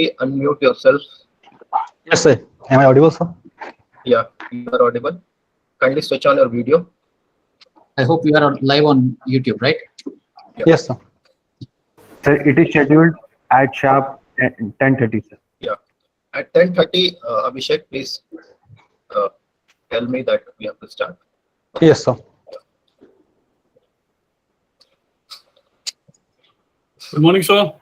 unmute yourself. Yes, sir. Am I audible, sir? Yeah, you are audible. Kindly switch on your video. I hope you are live on YouTube, right? Yeah. Yes, sir. Sir, it is scheduled at sharp 10:30, sir. Yeah. At 10:30, Abhishek, please tell me that we have to start. Yes, sir. Good morning, sir.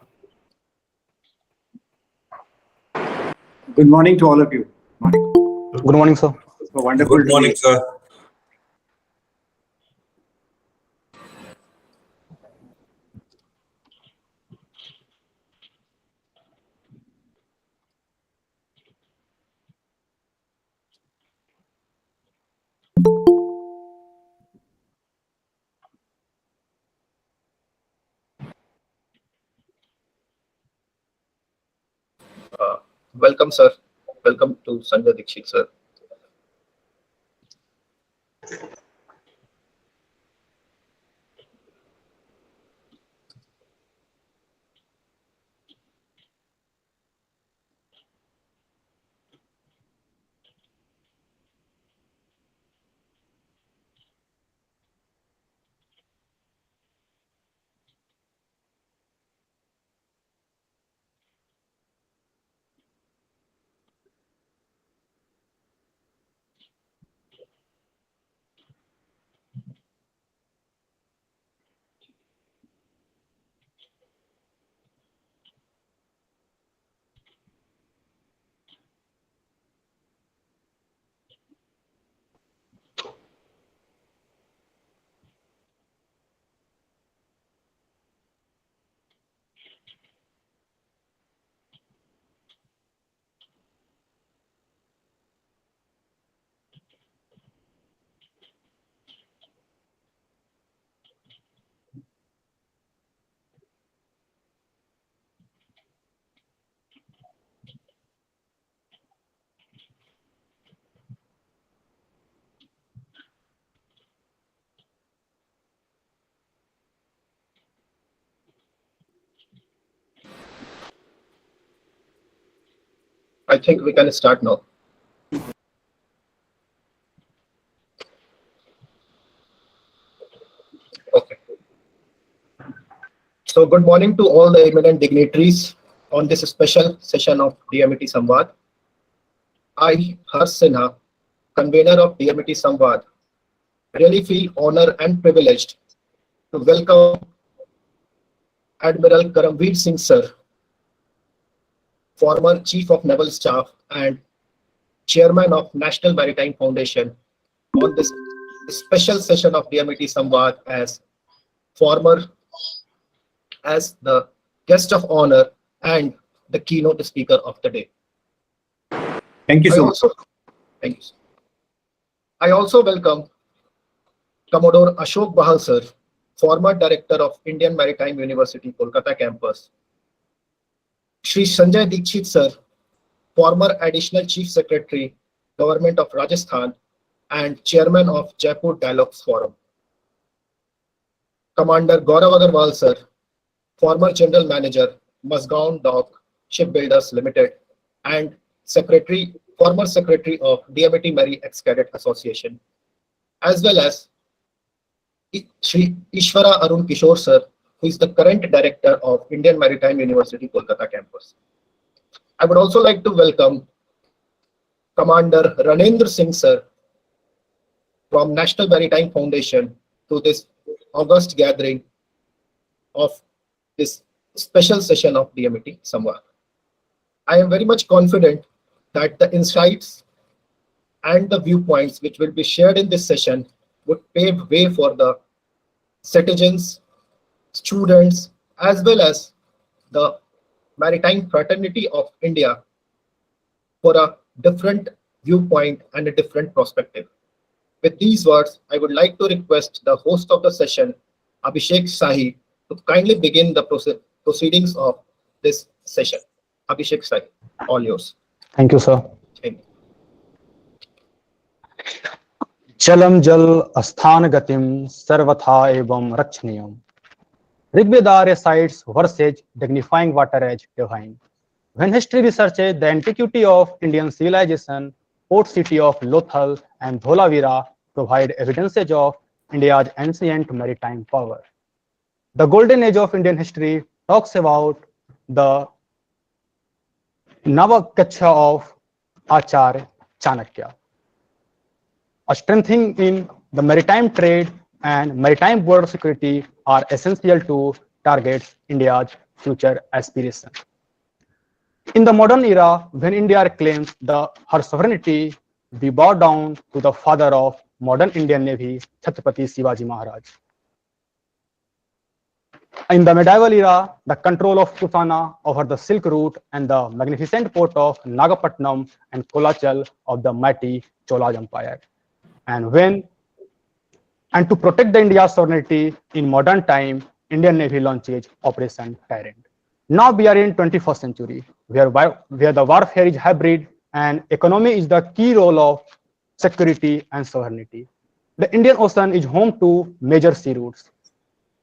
Good morning to all of you. Good morning, sir. So wonderful. Good morning, sir. Welcome, sir. Welcome to Sanjay Dixit, sir. I think we can start now. Okay. So good morning to all the eminent dignitaries on this special session of DMET Samvaad. I, Harsh Sinha, convener of DMET Samvaad, really feel honored and privileged to welcome Admiral Karambir Singh sir, former Chief of Naval Staff and Chairman of National Maritime Foundation, on this special session of DMET Samvaad as the guest of honor and the keynote speaker of the day. Thank you so much. Thank you, sir. I also welcome Commodore Ashok Bhal sir, former Director of Indian Maritime University, Kolkata campus. Shri Sanjay Dixit sir, former Additional Chief Secretary, Government of Rajasthan and Chairman of Jaipur Dialogues Forum. Commander Gaurav Agarwal sir, former General Manager, Masgaon Dock Shipbuilders Limited and former Secretary of DMET-MERI Ex-Cadet Association, as well as Shri Eswara Arun Kishore sir, who is the current Director of Indian Maritime University, Kolkata campus. I would also like to welcome Commander Ranendra Singh sir from National Maritime Foundation to this August gathering of this special session of DMET Samvaad. I am very much confident that the insights and the viewpoints which will be shared in this session would pave way for the citizens, students, as well as the maritime fraternity of India for a different viewpoint and a different perspective. With these words, I would like to request the host of the session, Abhishek Sahi, to kindly begin the proceedings of this session. Abhishek Sahi, all yours. Thank you, sir. Thank you. Chalam jal asthan gatim sarvatha evam rakshanyam. Rigveda recites verses dignifying water as divine. When history researches the antiquity of Indian civilization, port city of Lothal and Dholavira provide evidences of India's ancient maritime power. The golden age of Indian history talks about the Navakacha of Acharya Chanakya. A strengthening in the maritime trade and maritime border security are essential to target India's future aspirations. In the modern era, when India claims her sovereignty, we bow down to the father of modern Indian Navy, Chhatrapati Shivaji Maharaj. In the medieval era, the control of Kusana over the Silk Route and the magnificent port of Nagapattinam and Kolachal of the mighty Chola Empire. And to protect the India's sovereignty in modern time, Indian Navy launches Operation Tyrant. Now we are in 21st century, where the warfare is hybrid and economy is the key role of security and sovereignty. The Indian Ocean is home to major sea routes.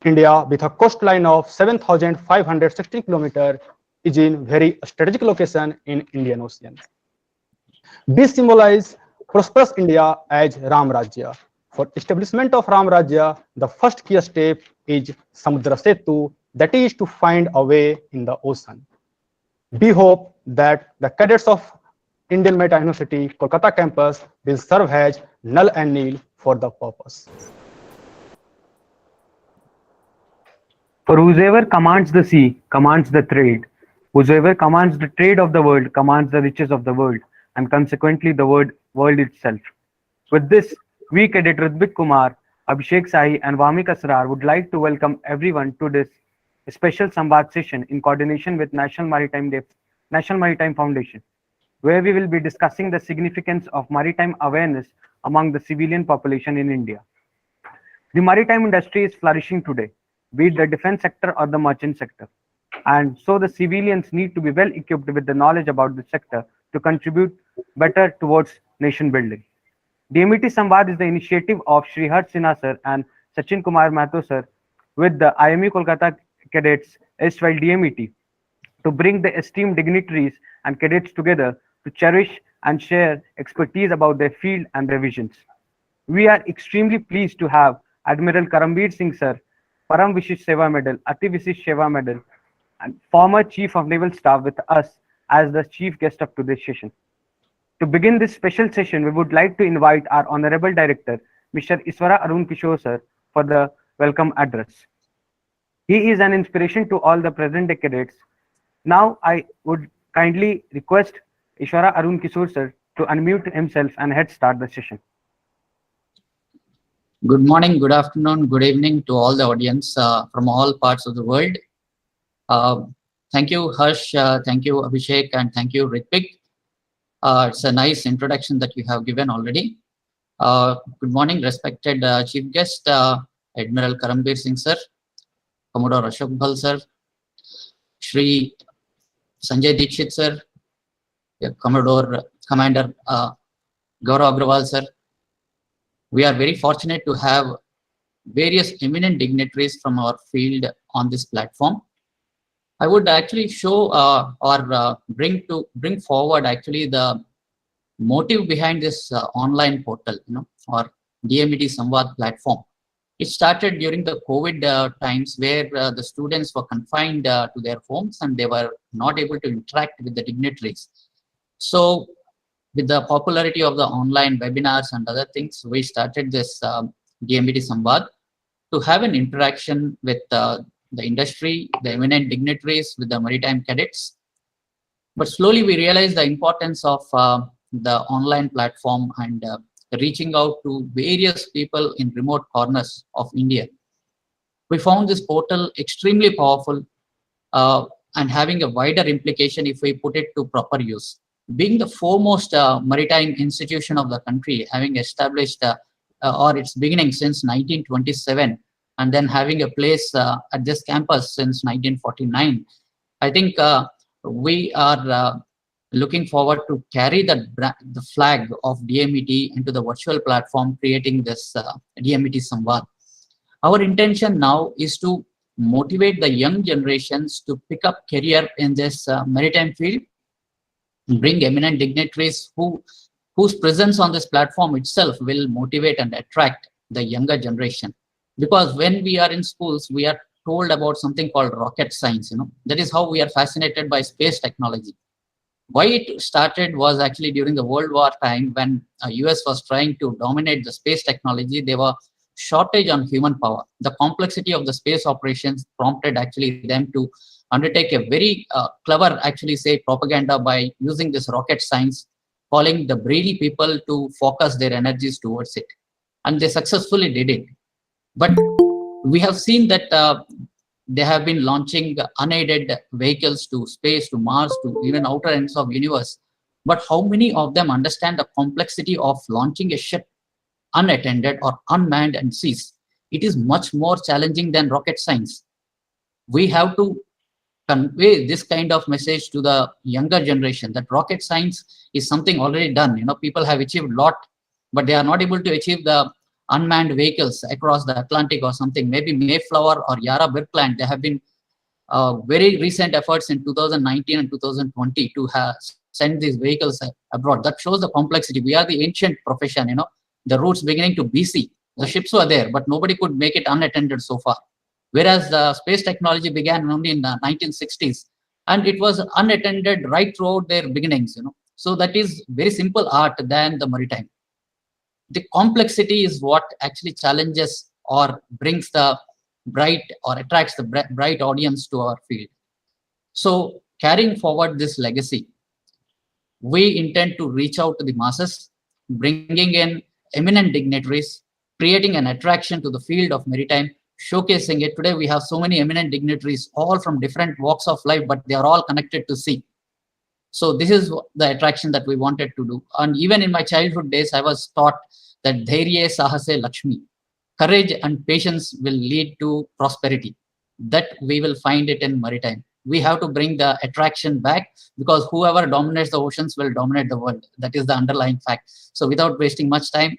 India, with a coastline of 7,516 kilometers, is in very strategic location in Indian Ocean. This symbolizes prosperous India as Ram Rajya. For establishment of Ram Rajya, the first key step is Samudra Setu, that is to find a way in the ocean. We hope that the cadets of Indian Maritime University, Kolkata campus will serve as null and nil for the purpose. For whosoever commands the sea, commands the trade. Whosoever commands the trade of the world, commands the riches of the world, and consequently the world itself. With this, we Cadet Ritbik Kumar, Abhishek Sahi, and Vamik Asrar would like to welcome everyone to this special Samvaad session in coordination with National Maritime Foundation, where we will be discussing the significance of maritime awareness among the civilian population in India. The maritime industry is flourishing today, be it the defense sector or the merchant sector. And so the civilians need to be well equipped with the knowledge about the sector to contribute better towards nation building. DMET Samvaad is the initiative of Shri Sinha and Sachin Kumar Mato sir with the IME Kolkata cadets erstwhile DMET to bring the esteemed dignitaries and cadets together to cherish and share expertise about their field and their visions. We are extremely pleased to have Admiral Karambir Singh sir, Param Vishish Seva Medal, Ati Vishish Seva Medal, and former Chief of Naval Staff with us as the chief guest of today's session. To begin this special session, we would like to invite our Honorable Director, Mr. Eswara Arun Kishore sir, for the welcome address. He is an inspiration to all the present day cadets. Now, I would kindly request Eswara Arun Kishore sir to unmute himself and head start the session. Good morning, good afternoon, good evening to all the audience from all parts of the world. Thank you, Harsh, thank you, Abhishek, and thank you, Ritbik. It's a nice introduction that you have given already. Good morning, respected chief guest, Admiral Karambir Singh sir, Commodore Ashok Bhal sir, Shri Sanjay Dixit sir, Commander Gaurav Agarwal sir. We are very fortunate to have various eminent dignitaries from our field on this platform. I would actually show or bring forward actually the motive behind this online portal, or DMET Samvaad platform. It started during the COVID times where the students were confined to their homes and they were not able to interact with the dignitaries. So with the popularity of the online webinars and other things, we started this DMET Samvaad to have an interaction with the industry, the eminent dignitaries, with the maritime cadets. But slowly we realized the importance of the online platform and reaching out to various people in remote corners of India. We found this portal extremely powerful and having a wider implication if we put it to proper use. Being the foremost maritime institution of the country, having established or its beginning since 1927, and then having a place at this campus since 1949, I think we are looking forward to carry the flag of DMET into the virtual platform, creating this DMET Samvaad. Our intention now is to motivate the young generations to pick up career in this maritime field, bring eminent dignitaries whose presence on this platform itself will motivate and attract the younger generation. Because when we are in schools, we are told about something called rocket science. That is how we are fascinated by space technology. Why it started was actually during the World War time, when US was trying to dominate the space technology. There were shortage on human power. The complexity of the space operations prompted actually them to undertake a very clever, actually say, propaganda by using this rocket science, calling the brainy people to focus their energies towards it. And they successfully did it. But we have seen that they have been launching unaided vehicles to space, to Mars, to even outer ends of universe. But how many of them understand the complexity of launching a ship unattended or unmanned and seas? It is much more challenging than rocket science. We have to convey this kind of message to the younger generation that rocket science is something already done. People have achieved a lot, but they are not able to achieve the unmanned vehicles across the Atlantic or something. Maybe Mayflower or Yara Birkeland, there have been very recent efforts in 2019 and 2020 to send these vehicles abroad. That shows the complexity. We are the ancient profession, the roots beginning to BC. The ships were there, but nobody could make it unattended so far. Whereas the space technology began only in the 1960s, and it was unattended right throughout their beginnings. So that is very simple art than the maritime. The complexity is what actually challenges or brings the bright or attracts the bright audience to our field. So carrying forward this legacy, we intend to reach out to the masses, bringing in eminent dignitaries, creating an attraction to the field of maritime, showcasing it. Today we have so many eminent dignitaries, all from different walks of life, but they are all connected to sea. So this is the attraction that we wanted to do. And even in my childhood days, I was taught that dhairya sahase lakshmi, courage and patience will lead to prosperity. That we will find it in maritime. We have to bring the attraction back, because whoever dominates the oceans will dominate the world. That is the underlying fact. So without wasting much time,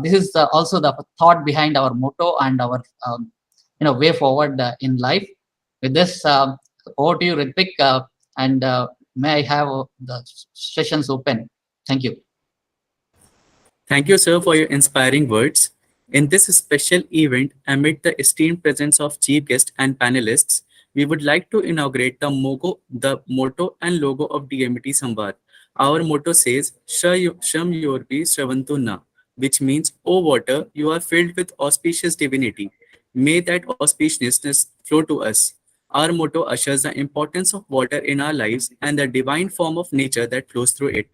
this is also the thought behind our motto and our way forward in life. With this, over to you, Ritvik, and may I have the sessions open. Thank you. Thank you, sir, for your inspiring words. In this special event, amid the esteemed presence of chief guests and panelists, we would like to inaugurate the motto and logo of DMET Samvaad. Our motto says, Sham Yorbi Shravantu Na, which means, O water, you are filled with auspicious divinity. May that auspiciousness flow to us. Our motto ushers the importance of water in our lives and the divine form of nature that flows through it.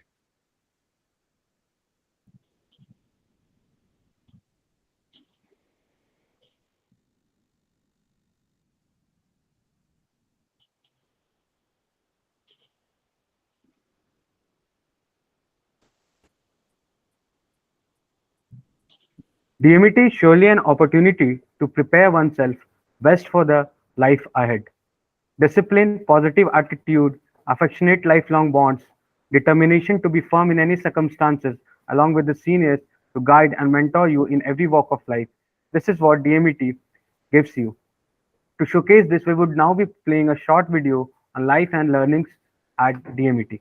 DMET is surely an opportunity to prepare oneself best for the life ahead. Discipline, positive attitude, affectionate lifelong bonds, determination to be firm in any circumstances, along with the seniors to guide and mentor you in every walk of life. This is what DMET gives you. To showcase this, we would now be playing a short video on life and learnings at DMET.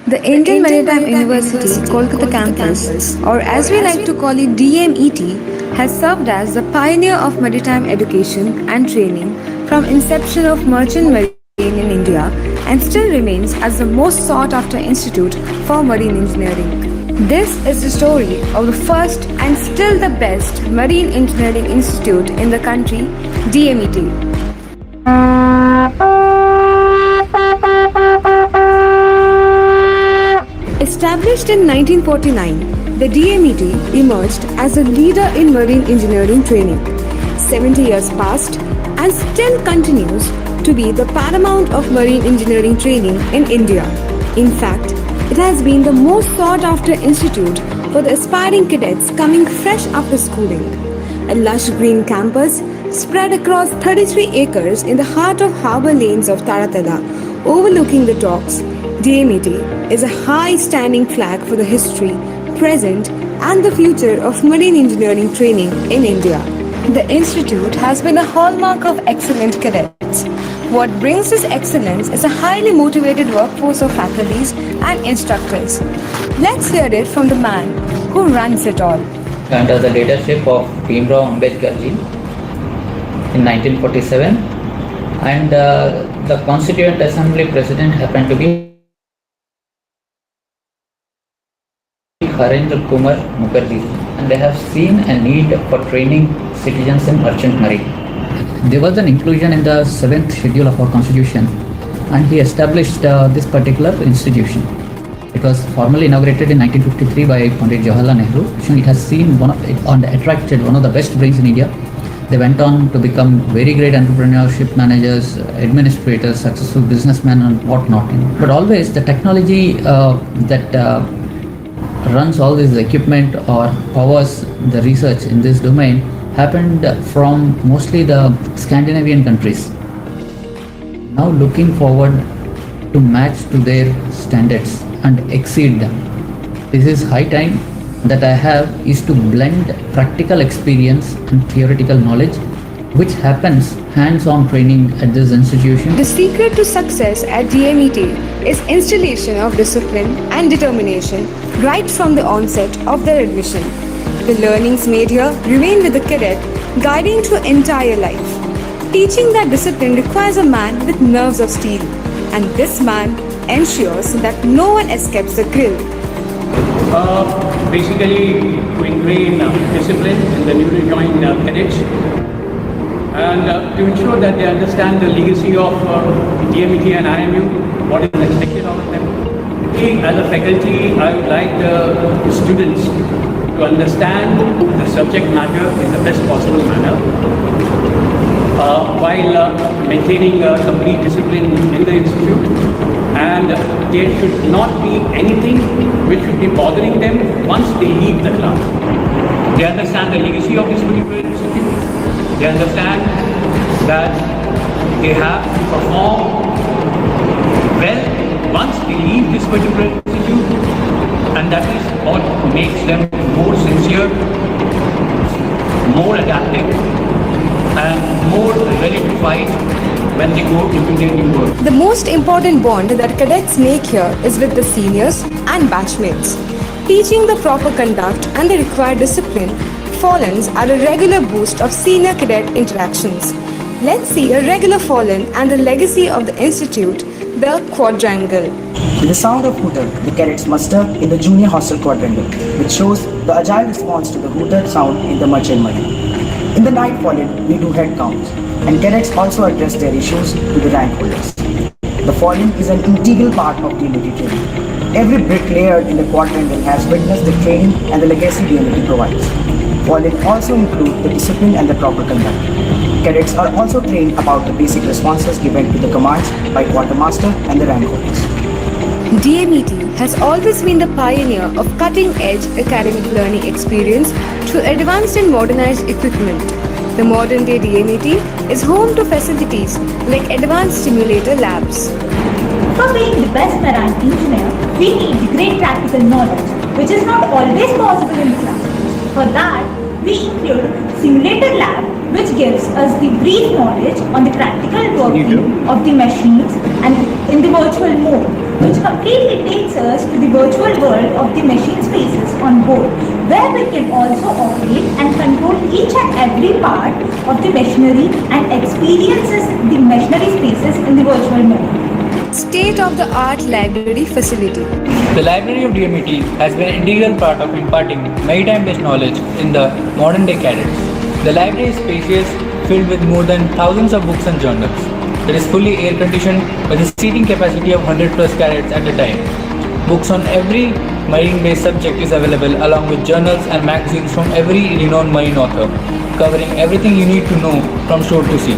The Indian Maritime University, Kolkata campus, or as we like to call it DMET, has served as the pioneer of maritime education and training from inception of merchant marine in India, and still remains as the most sought-after institute for marine engineering. This is the story of the first and still the best marine engineering institute in the country, DMET. Established in 1949, the DMET emerged as a leader in marine engineering training. 70 years passed and still continues to be the paramount of marine engineering training in India. In fact, it has been the most sought-after institute for the aspiring cadets coming fresh after schooling. A lush green campus spread across 33 acres in the heart of harbour lanes of Taratala, overlooking the docks. DMET is a high-standing flag for the history, present and the future of marine engineering training in India. The institute has been a hallmark of excellent cadets. What brings this excellence is a highly motivated workforce of faculties and instructors. Let's hear it from the man who runs it all. Under the leadership of Bhimrao Ambedkarji in 1947, and the Constituent Assembly President happened to be Harendra Kumar Mukherjee, and they have seen a need for training citizens in merchant marine. There was an inclusion in the 7th schedule of our constitution, and he established this particular institution. It was formally inaugurated in 1953 by Pandit Jawaharlal Nehru. It has seen attracted one of the best brains in India. They went on to become very great entrepreneurship managers, administrators, successful businessmen, and whatnot. But always the technology that runs all this equipment or powers the research in this domain happened from mostly the Scandinavian countries. Now looking forward to match to their standards and exceed them. This is high time that I have is to blend practical experience and theoretical knowledge, which happens hands-on training at this institution. The secret to success at DMET is installation of discipline and determination right from the onset of their admission. The learnings made here remain with the cadet, guiding through entire life. Teaching that discipline requires a man with nerves of steel, and this man ensures that no one escapes the grill. Basically, to ingrain discipline in the newly joined cadets, and to ensure that they understand the legacy of DMET and IMU, what is expected of them. As a faculty, I would like the students to understand the subject matter in the best possible manner, while maintaining complete discipline in the institute, and there should not be anything which should be bothering them once they leave the class. They understand the legacy of this particular institute. They understand that they have to perform well once they leave this particular institute, and that is what makes them more sincere, more adaptive, and more ready to fight when they go into their new work. The most important bond that cadets make here is with the seniors and batchmates. Teaching the proper conduct and the required discipline, Fallons are a regular boost of senior cadet interactions. Let's see a regular Fallen and the legacy of the institute, the quadrangle. With the sound of hooter, the cadets muster in the junior hostel quadrangle, which shows the agile response to the hooter sound in the merchant marine. In the night Fallen, we do head counts, and cadets also address their issues to the rank holders. The Fallen is an integral part of DMET training. Every bricklayer in the quadrangle has witnessed the training and the legacy DMET provides. Fallen also include the discipline and the proper conduct. Cadets are also trained about the basic responses given to the commands by quartermaster and the rank holders. DMET has always been the pioneer of cutting-edge academic learning experience through advanced and modernized equipment. The modern-day DMET is home to facilities like advanced simulator labs. For being the best marine engineer, we need great practical knowledge, which is not always possible in class. For that, we include simulator lab, which gives us the brief knowledge on the practical working of the machines and in the virtual mode, which completely takes us to the virtual world of the machine spaces on board, where we can also operate and control each and every part of the machinery and experiences the machinery spaces in the virtual mode. State-of-the-art library facility. The library of DMET has been an integral part of imparting maritime-based knowledge in the modern-day cadets. The library is spacious, filled with more than thousands of books and journals. It is fully air-conditioned with a seating capacity of 100+ cadets at a time. Books on every marine-based subject is available, along with journals and magazines from every renowned marine author, covering everything you need to know from shore to sea.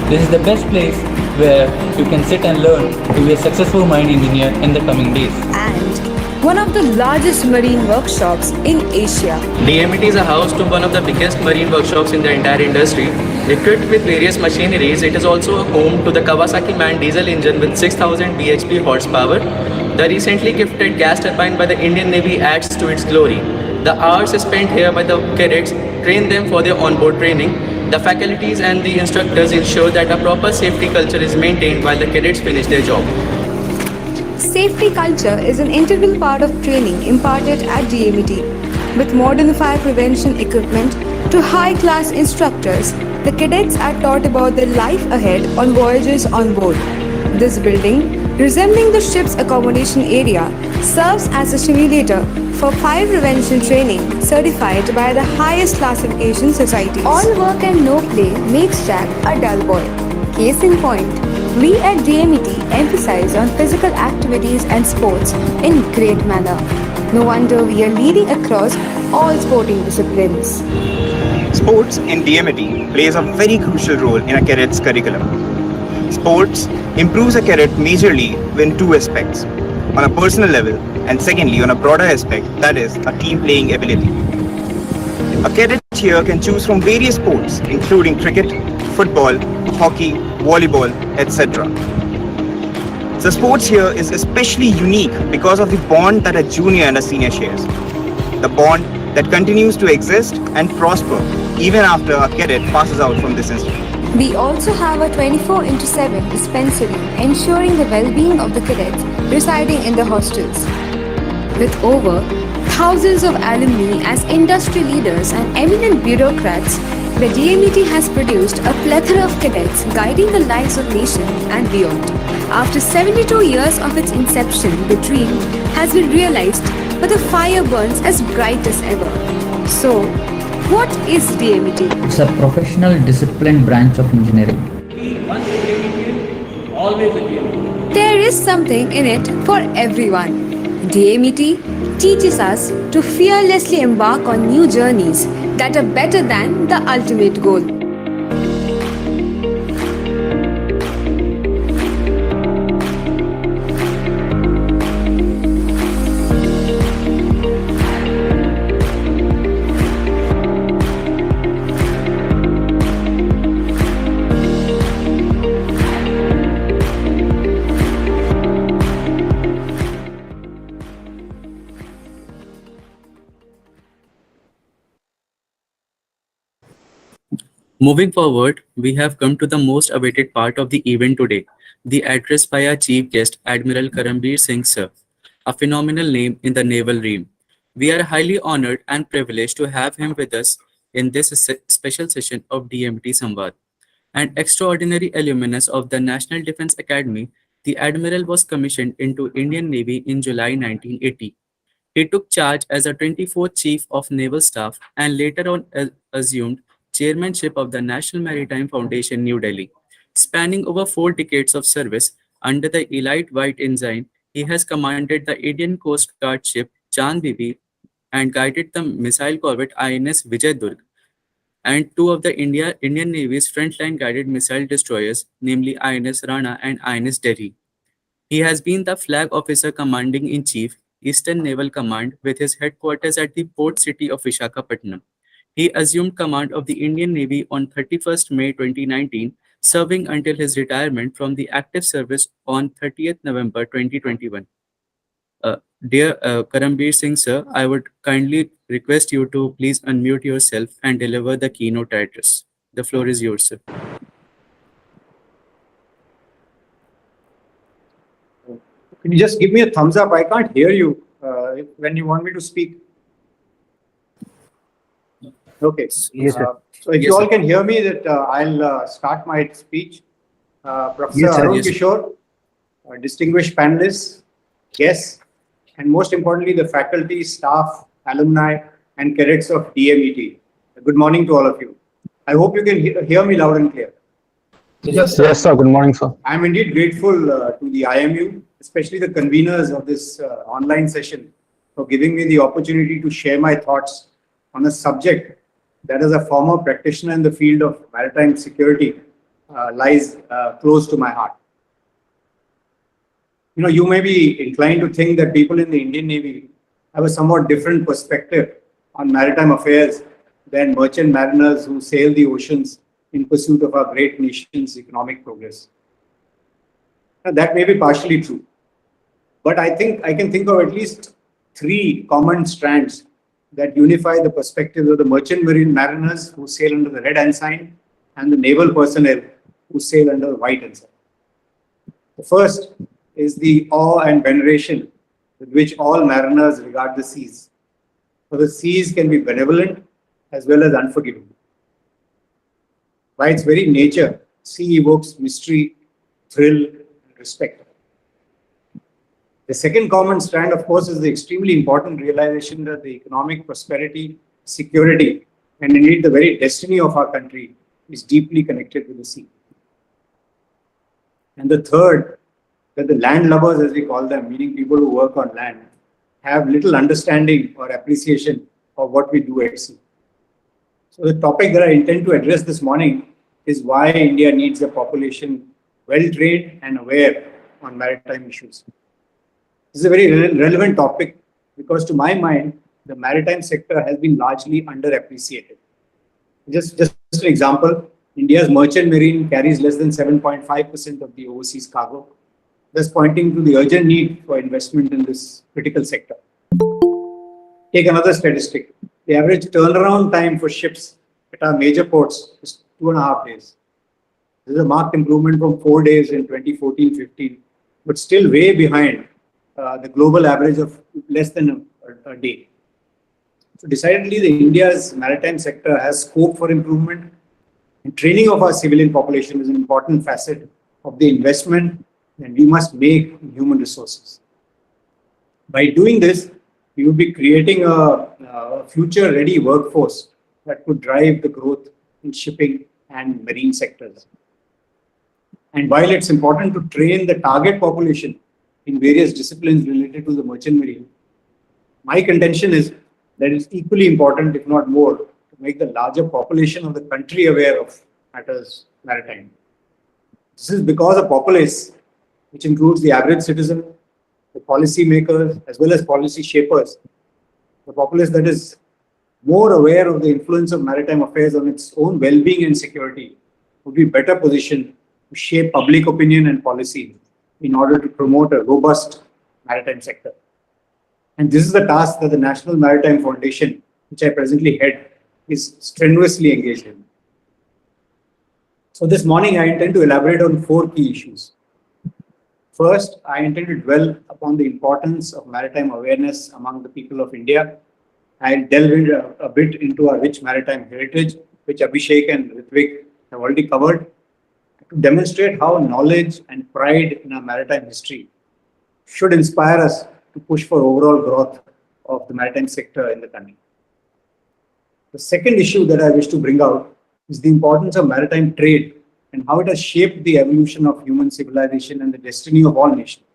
This is the best place where you can sit and learn to be a successful marine engineer in the coming days. And one of the largest marine workshops in Asia. DMET is a house to one of the biggest marine workshops in the entire industry. Equipped with various machineries, it is also a home to the Kawasaki MAN diesel engine with 6000 bhp horsepower. The recently gifted gas turbine by the Indian Navy adds to its glory. The hours spent here by the cadets train them for their onboard training. The faculties and the instructors ensure that a proper safety culture is maintained while the cadets finish their job. Safety culture is an integral part of training imparted at DMET. With modern fire prevention equipment to high-class instructors, the cadets are taught about their life ahead on voyages on board. This building, resembling the ship's accommodation area, serves as a simulator for fire prevention training certified by the highest classification societies. All work and no play makes Jack a dull boy. Case in point, we at DMET emphasize on physical activities and sports in great manner. No wonder we are leading across all sporting disciplines. Sports in DMET plays a very crucial role in a cadet's curriculum. Sports improves a cadet majorly in two aspects, on a personal level and secondly on a broader aspect, that is, a team playing ability. A cadet here can choose from various sports including cricket, football, hockey, volleyball, etc. The sports here is especially unique because of the bond that a junior and a senior shares. The bond that continues to exist and prosper even after a cadet passes out from this institute. We also have a 24/7 dispensary ensuring the well-being of the cadets residing in the hostels. With over thousands of alumni as industry leaders and eminent bureaucrats, the DMET has produced a plethora of cadets guiding the lives of nation and beyond. After 72 years of its inception, the dream has been realized, but the fire burns as bright as ever. So, what is DMET? It's a professional disciplined branch of engineering. Once a DMET, always a DMET. There is something in it for everyone. DMET teaches us to fearlessly embark on new journeys that are better than the ultimate goal. Moving forward, we have come to the most awaited part of the event today, the address by our chief guest, Admiral Karambir Singh Sir, a phenomenal name in the naval realm. We are highly honored and privileged to have him with us in this special session of DMET Samvaad. An extraordinary alumnus of the National Defense Academy, the Admiral was commissioned into Indian Navy in July 1980. He took charge as a 24th Chief of Naval Staff and later on assumed chairmanship of the National Maritime Foundation, New Delhi. Spanning over 4 decades of service under the elite white ensign, he has commanded the Indian Coast Guard ship Chand Bibi and guided the missile corvette INS Vijay Durg and 2 of the Indian Navy's frontline guided missile destroyers, namely INS Rana and INS Delhi. He has been the flag officer commanding-in-chief, Eastern Naval Command, with his headquarters at the port city of Visakhapatnam. He assumed command of the Indian Navy on 31st May 2019, serving until his retirement from the active service on 30th November 2021. Dear Karambir Singh Sir, I would kindly request you to please unmute yourself and deliver the keynote address. The floor is yours, sir. Can you just give me a thumbs up? I can't hear you when you want me to speak. Okay. Yes, sir. So if you all can hear me, that I'll start my speech. Professor Yes, sir. Arun Yes, sir. Kishore, distinguished panelists, guests, and most importantly, the faculty, staff, alumni, and cadets of DMET. Good morning to all of you. I hope you can hear me loud and clear. Yes, sir. Yes, sir. Good morning, sir. I am indeed grateful to the IMU, especially the conveners of this online session, for giving me the opportunity to share my thoughts on a subject that, as a former practitioner in the field of maritime security, lies close to my heart. You know, you may be inclined to think that people in the Indian Navy have a somewhat different perspective on maritime affairs than merchant mariners who sail the oceans in pursuit of our great nation's economic progress. Now, that may be partially true, but I think I can think of at least 3 common strands that unify the perspectives of the merchant marine mariners who sail under the red ensign and the naval personnel who sail under the white ensign. The first is the awe and veneration with which all mariners regard the seas. For the seas can be benevolent as well as unforgiving. By its very nature, sea evokes mystery, thrill, and respect. The second common strand, of course, is the extremely important realization that the economic prosperity, security, and indeed the very destiny of our country is deeply connected with the sea. And the third, that the land lovers, as we call them, meaning people who work on land, have little understanding or appreciation of what we do at sea. So the topic that I intend to address this morning is why India needs a population well-trained and aware on maritime issues. This is a very relevant topic because to my mind, the maritime sector has been largely underappreciated. Just an example, India's merchant marine carries less than 7.5% of the overseas cargo, thus pointing to the urgent need for investment in this critical sector. Take another statistic. The average turnaround time for ships at our major ports is 2.5 days. This is a marked improvement from 4 days in 2014-15, but still way behind the global average of less than a day. So decidedly, India's maritime sector has scope for improvement, and training of our civilian population is an important facet of the investment that we must make in human resources. By doing this, we will be creating a future-ready workforce that could drive the growth in shipping and marine sectors. And while it's important to train the target population in various disciplines related to the merchant marine, my contention is that it's equally important, if not more, to make the larger population of the country aware of matters maritime. This is because a populace, which includes the average citizen, the policy makers, as well as policy shapers, the populace that is more aware of the influence of maritime affairs on its own well-being and security, would be better positioned to shape public opinion and policy in order to promote a robust maritime sector. And this is the task that the National Maritime Foundation, which I presently head, is strenuously engaged in. So this morning, I intend to elaborate on 4 key issues. First, I intend to dwell upon the importance of maritime awareness among the people of India. I'll delve a bit into our rich maritime heritage, which Abhishek and Ritvik have already covered, to demonstrate how knowledge and pride in our maritime history should inspire us to push for overall growth of the maritime sector in the country. The second issue that I wish to bring out is the importance of maritime trade and how it has shaped the evolution of human civilization and the destiny of all nations.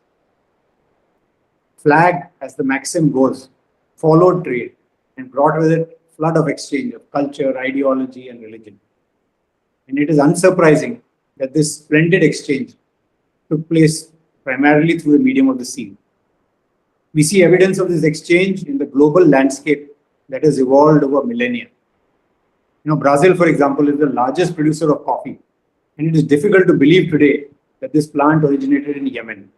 Flag, as the maxim goes, followed trade and brought with it a flood of exchange of culture, ideology, and religion. And it is unsurprising that this splendid exchange took place primarily through the medium of the sea. We see evidence of this exchange in the global landscape that has evolved over millennia. Brazil, for example, is the largest producer of coffee, and it is difficult to believe today that this plant originated in Yemen.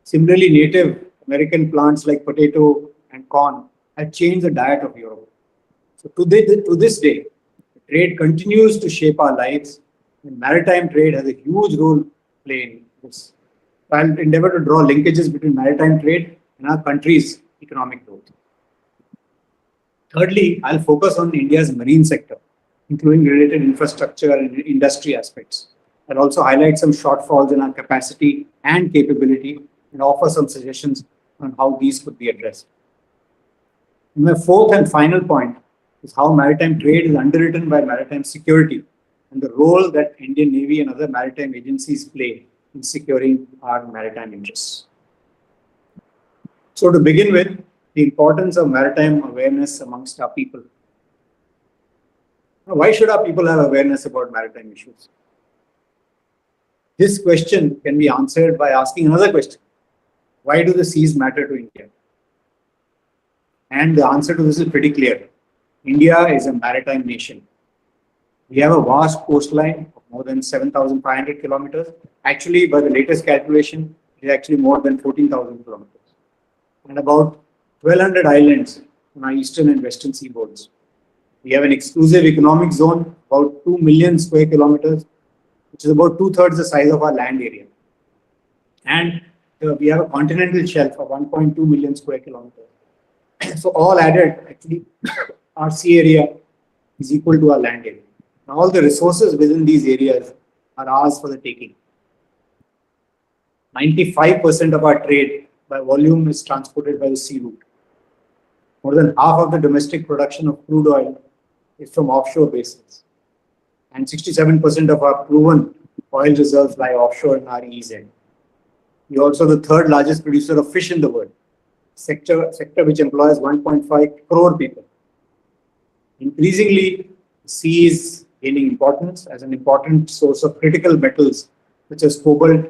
Similarly, Native American plants like potato and corn have changed the diet of Europe. So to this day, trade continues to shape our lives, and maritime trade has a huge role to play in this. I'll endeavor to draw linkages between maritime trade and our country's economic growth. Thirdly, I'll focus on India's marine sector, including related infrastructure and industry aspects. I'll also highlight some shortfalls in our capacity and capability and offer some suggestions on how these could be addressed. And my fourth and final point is how maritime trade is underwritten by maritime security and the role that Indian Navy and other maritime agencies play in securing our maritime interests. So to begin with, the importance of maritime awareness amongst our people. Now, why should our people have awareness about maritime issues? This question can be answered by asking another question. Why do the seas matter to India? And the answer to this is pretty clear. India is a maritime nation. We have a vast coastline of more than 7,500 kilometers. Actually, by the latest calculation, it is actually more than 14,000 kilometers. And about 1,200 islands on our eastern and western seaboards. We have an exclusive economic zone, about 2 million square kilometers, which is about 2/3 the size of our land area. And we have a continental shelf of 1.2 million square kilometers. So all added, actually, our sea area is equal to our land area. Now, all the resources within these areas are ours for the taking. 95% of our trade by volume is transported by the sea route. More than half of the domestic production of crude oil is from offshore basins. And 67% of our proven oil reserves lie offshore in our EEZ. We are also the third largest producer of fish in the world, sector which employs 1.5 crore people. Increasingly, the sea is gaining importance as an important source of critical metals such as cobalt,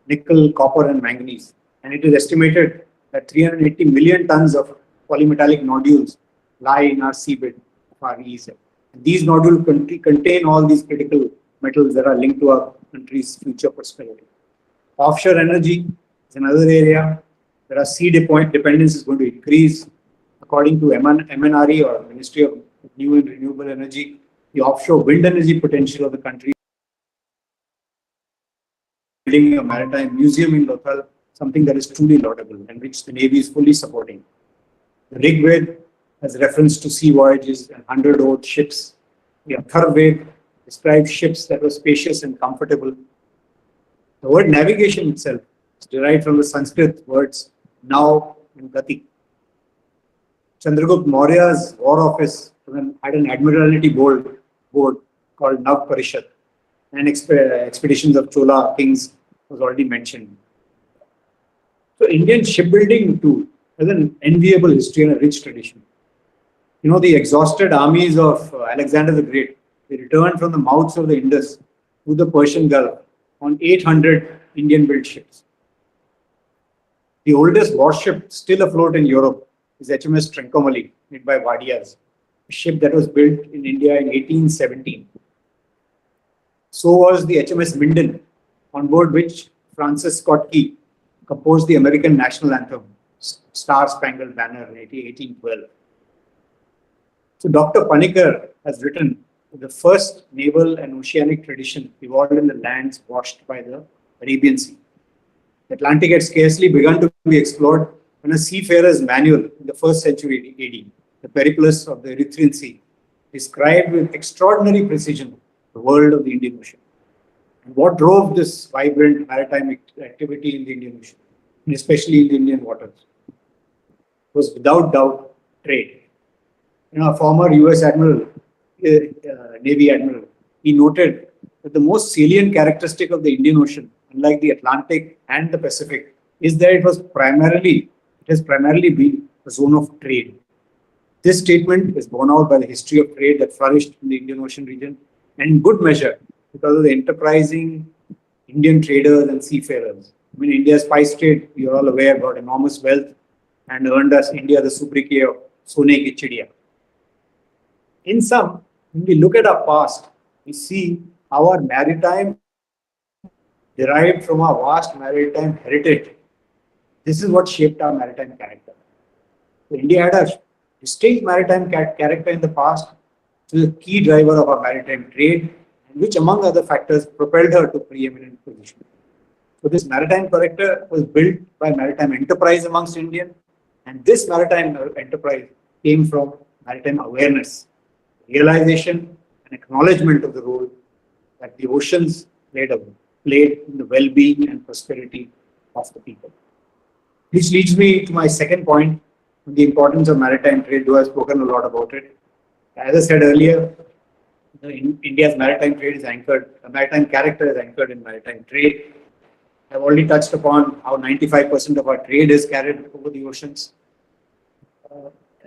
nickel, copper, and manganese. And it is estimated that 380 million tons of polymetallic nodules lie in our seabed of our EEZ. And these nodules contain all these critical metals that are linked to our country's future prosperity. Offshore energy is another area where our sea dependence is going to increase. According to MNRE, or Ministry of New and Renewable Energy, the offshore wind energy potential of the country, building a maritime museum in Lothal, something that is truly laudable and which the Navy is fully supporting. The Rigved has reference to sea voyages and 100-oared ships. The Atharvaved describes ships that were spacious and comfortable. The word navigation itself is derived from the Sanskrit words now and gati. Chandragupta Maurya's war office had an admiralty board called Nav Parishad, and expeditions of Chola kings was already mentioned. So Indian shipbuilding too has an enviable history and a rich tradition. You know, the exhausted armies of Alexander the Great, they returned from the mouths of the Indus to the Persian Gulf on 800 Indian-built ships. The oldest warship still afloat in Europe is HMS Trincomalee, made by Wadias, a ship that was built in India in 1817. So was the HMS Minden, on board which Francis Scott Key composed the American national anthem, Star Spangled Banner, in 1812. So Dr. Panikkar has written that the first naval and oceanic tradition evolved in the lands washed by the Arabian Sea. The Atlantic had scarcely begun to be explored when a seafarer's manual in the 1st century AD, the Periplus of the Erythraean Sea, described with extraordinary precision the world of the Indian Ocean. And what drove this vibrant maritime activity in the Indian Ocean, and especially in the Indian waters, was without doubt trade. You know, a former US Admiral, Navy Admiral, he noted that the most salient characteristic of the Indian Ocean, unlike the Atlantic and the Pacific, is that it has primarily been a zone of trade. This statement is borne out by the history of trade that flourished in the Indian Ocean region, and in good measure because of the enterprising Indian traders and seafarers. I mean, India's spice trade, we are all aware, got enormous wealth and earned us India the sobriquet of Sone ki Chidiya. In sum, when we look at our past, we see our maritime derived from our vast maritime heritage. This is what shaped our maritime character. So India had a distinct maritime character in the past, which is a key driver of our maritime trade, and which, among other factors, propelled her to preeminent position. So this maritime character was built by maritime enterprise amongst Indians, and this maritime enterprise came from maritime awareness, realization and acknowledgement of the role that the oceans played in the well-being and prosperity of the people. Which leads me to my second point, the importance of maritime trade, though I've spoken a lot about it. As I said earlier, India's maritime trade is anchored, maritime character is anchored in maritime trade. I've already touched upon how 95% of our trade is carried over the oceans.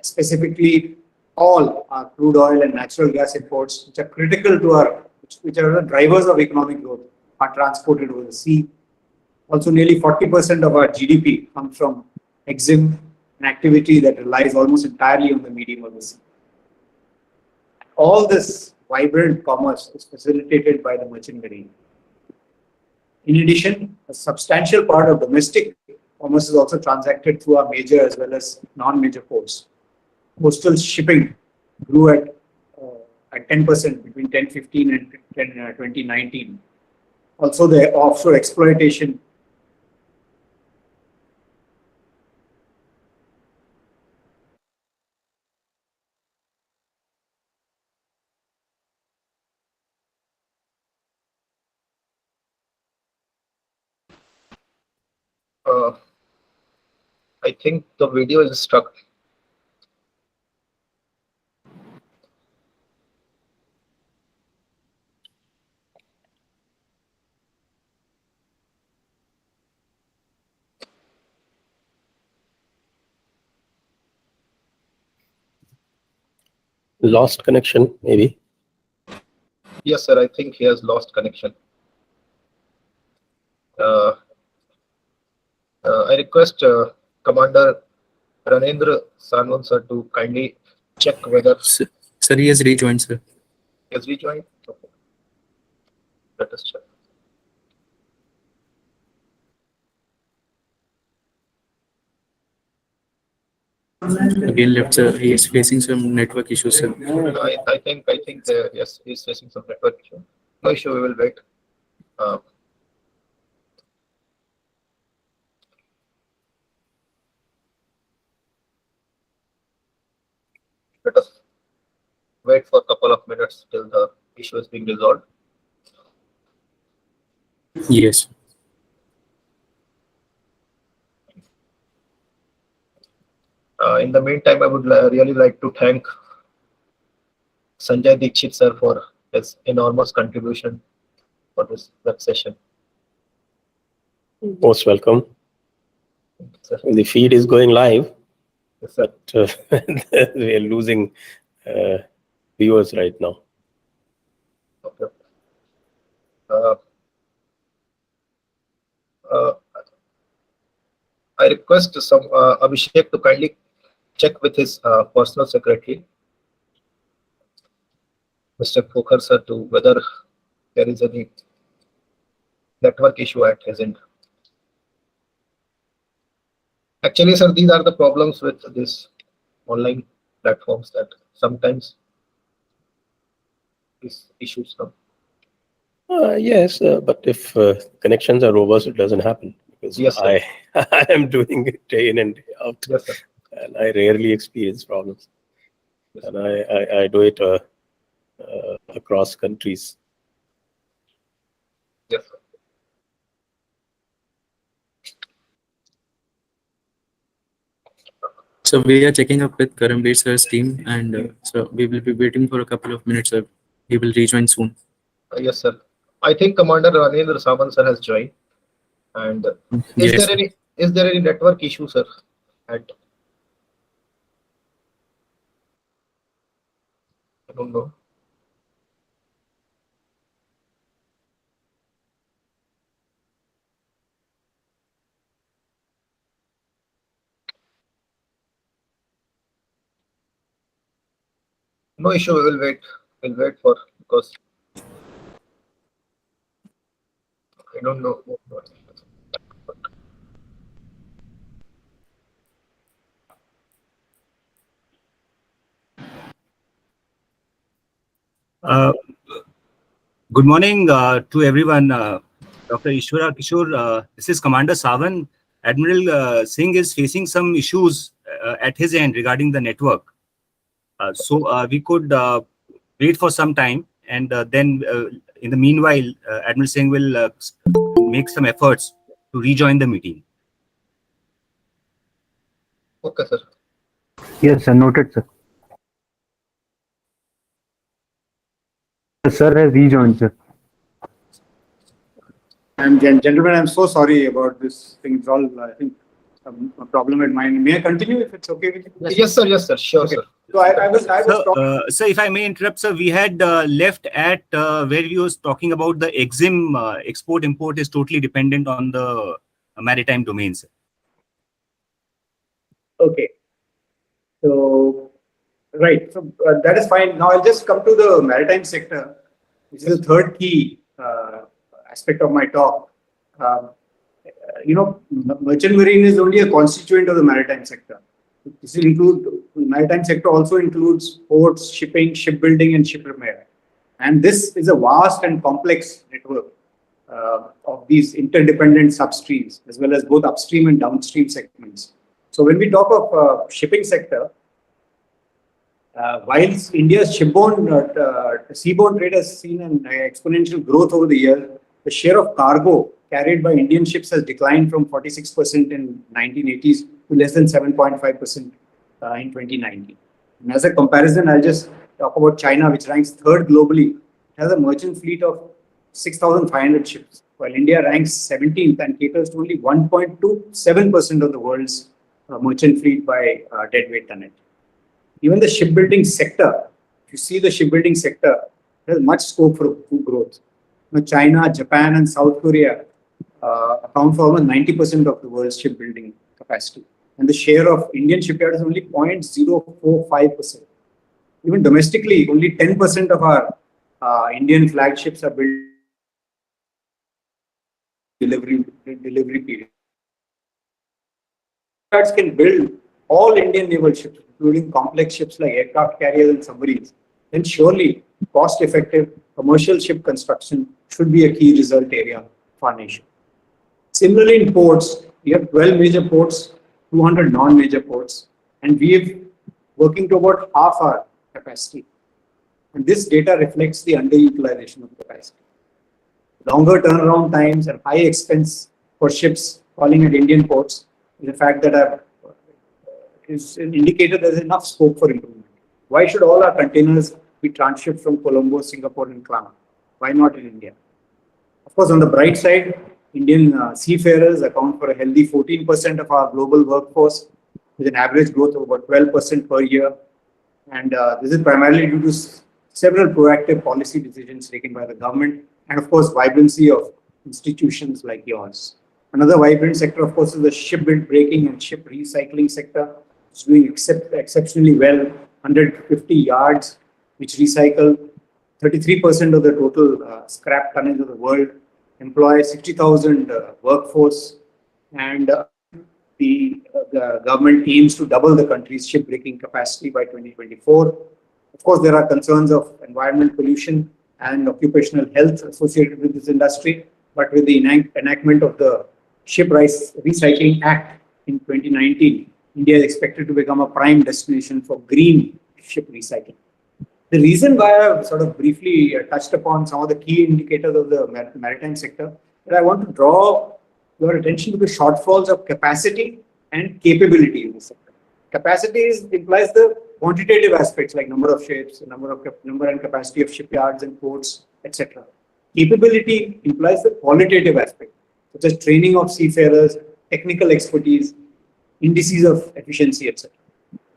Specifically, all our crude oil and natural gas imports, which are critical to which are the drivers of economic growth, are transported over the sea. Also, nearly 40% of our GDP comes from EXIM, an activity that relies almost entirely on the medium of the sea. All this vibrant commerce is facilitated by the merchant marine. In addition, a substantial part of domestic commerce is also transacted through our major as well as non-major ports. coastal shipping grew at 10% between 1015 and 2019. Also, the offshore exploitation I think the video is stuck. Lost connection, maybe. Yes, sir. I think he has lost connection. I request Commander Ranendra Sanwan sir to kindly check whether Sir, he has rejoined, sir. he has rejoined. Okay. Let us check. Again left, sir. He is facing some network issues, sir. I think yes, he's facing some network issue. No issue. We will wait. Let us wait for a couple of minutes till the issue is being resolved. Yes. In the meantime, I would really like to thank Sanjay Dixit sir for his enormous contribution for this web session. Most welcome. Sir. The feed is going live, Yes, sir. but we are losing viewers right now. Okay. I request some Abhishek to kindly check with his personal secretary, Mr. Pokhar sir, to whether there is any network issue at his end. Actually, sir, these are the problems with these online platforms that sometimes these issues come. Yes, but if connections are robust, it doesn't happen. Because Yes, I am doing it day in and day out, Yes, sir. and I rarely experience problems. Yes, And I do it across countries. Yes, sir. So we are checking up with Karambir sir's team, and so we will be waiting for a couple of minutes, sir. He will rejoin soon. Yes, sir. I think Commander Ranendra Saman sir has joined. And is Yes, there any network issue, sir? I don't know. No issue. We will wait. We'll wait for, because I don't know. Good morning to everyone. Dr. Eswara, Kishore, this is Commander Savan. Admiral Singh is facing some issues at his end regarding the network. So we could wait for some time, and then in the meanwhile, Admiral Singh will make some efforts to rejoin the meeting. Okay, sir. Yes, sir. Noted, sir. The sir has rejoined, sir. Gentlemen, I'm so sorry about this thing. It's all, I think, a problem at mine. May I continue if it's okay with you? Yes, sir. Yes, sir. Sure, Okay. sir. So I was Sir, if I may interrupt, sir, we had left at where we was talking about the EXIM export-import is totally dependent on the maritime domains. Okay. So, right. So that is fine. Now I'll just come to the maritime sector, which is the third key aspect of my talk. Merchant marine is only a constituent of the maritime sector. This will include, the maritime sector also includes ports, shipping, shipbuilding, and ship repair. And this is a vast and complex network of these interdependent substreams, as well as both upstream and downstream segments. So when we talk of shipping sector, whilst India's seaborne trade has seen an exponential growth over the years, the share of cargo carried by Indian ships has declined from 46% in 1980s to less than 7.5% in 2019. And as a comparison, I'll just talk about China, which ranks third globally. It has a merchant fleet of 6,500 ships, while India ranks 17th and caters to only 1.27% of the world's merchant fleet by deadweight tonnage. Even the shipbuilding sector, if you see the shipbuilding sector, there's much scope for growth. Now, China, Japan, and South Korea account for almost 90% of the world's shipbuilding capacity. And the share of Indian shipyards is only 0.045%. Even domestically, only 10% of our Indian flagships are built delivery period. Shipyards can build all Indian naval ships, including complex ships like aircraft carriers and submarines. Then surely cost-effective commercial ship construction should be a key result area for our nation. Similarly, in ports, we have 12 major ports, 200 non-major ports, and we are working to about half our capacity. And this data reflects the underutilization of capacity. Longer turnaround times and high expense for ships calling at Indian ports is a fact that is an indicator there's enough scope for improvement. Why should all our containers be transshipped from Colombo, Singapore, and Klama? Why not in India? Of course, on the bright side, Indian seafarers account for a healthy 14% of our global workforce, with an average growth of about 12% per year. And this is primarily due to several proactive policy decisions taken by the government, and of course, vibrancy of institutions like yours. Another vibrant sector, of course, is the shipbuilding, breaking, and ship recycling sector. It's doing exceptionally well. 150 yards, which recycle 33% of the total scrap tonnage of the world, employ 60,000 workforce, and the government aims to double the country's shipbreaking capacity by 2024. Of course, there are concerns of environment pollution and occupational health associated with this industry, but with the enactment of the Ship Recycling Act in 2019, India is expected to become a prime destination for green ship recycling. The reason why I've sort of briefly touched upon some of the key indicators of the maritime sector, that I want to draw your attention to the shortfalls of capacity and capability in the sector. Capacity implies the quantitative aspects like number of ships, number and capacity of shipyards and ports, etc. Capability implies the qualitative aspect, such as training of seafarers, technical expertise, indices of efficiency, etc.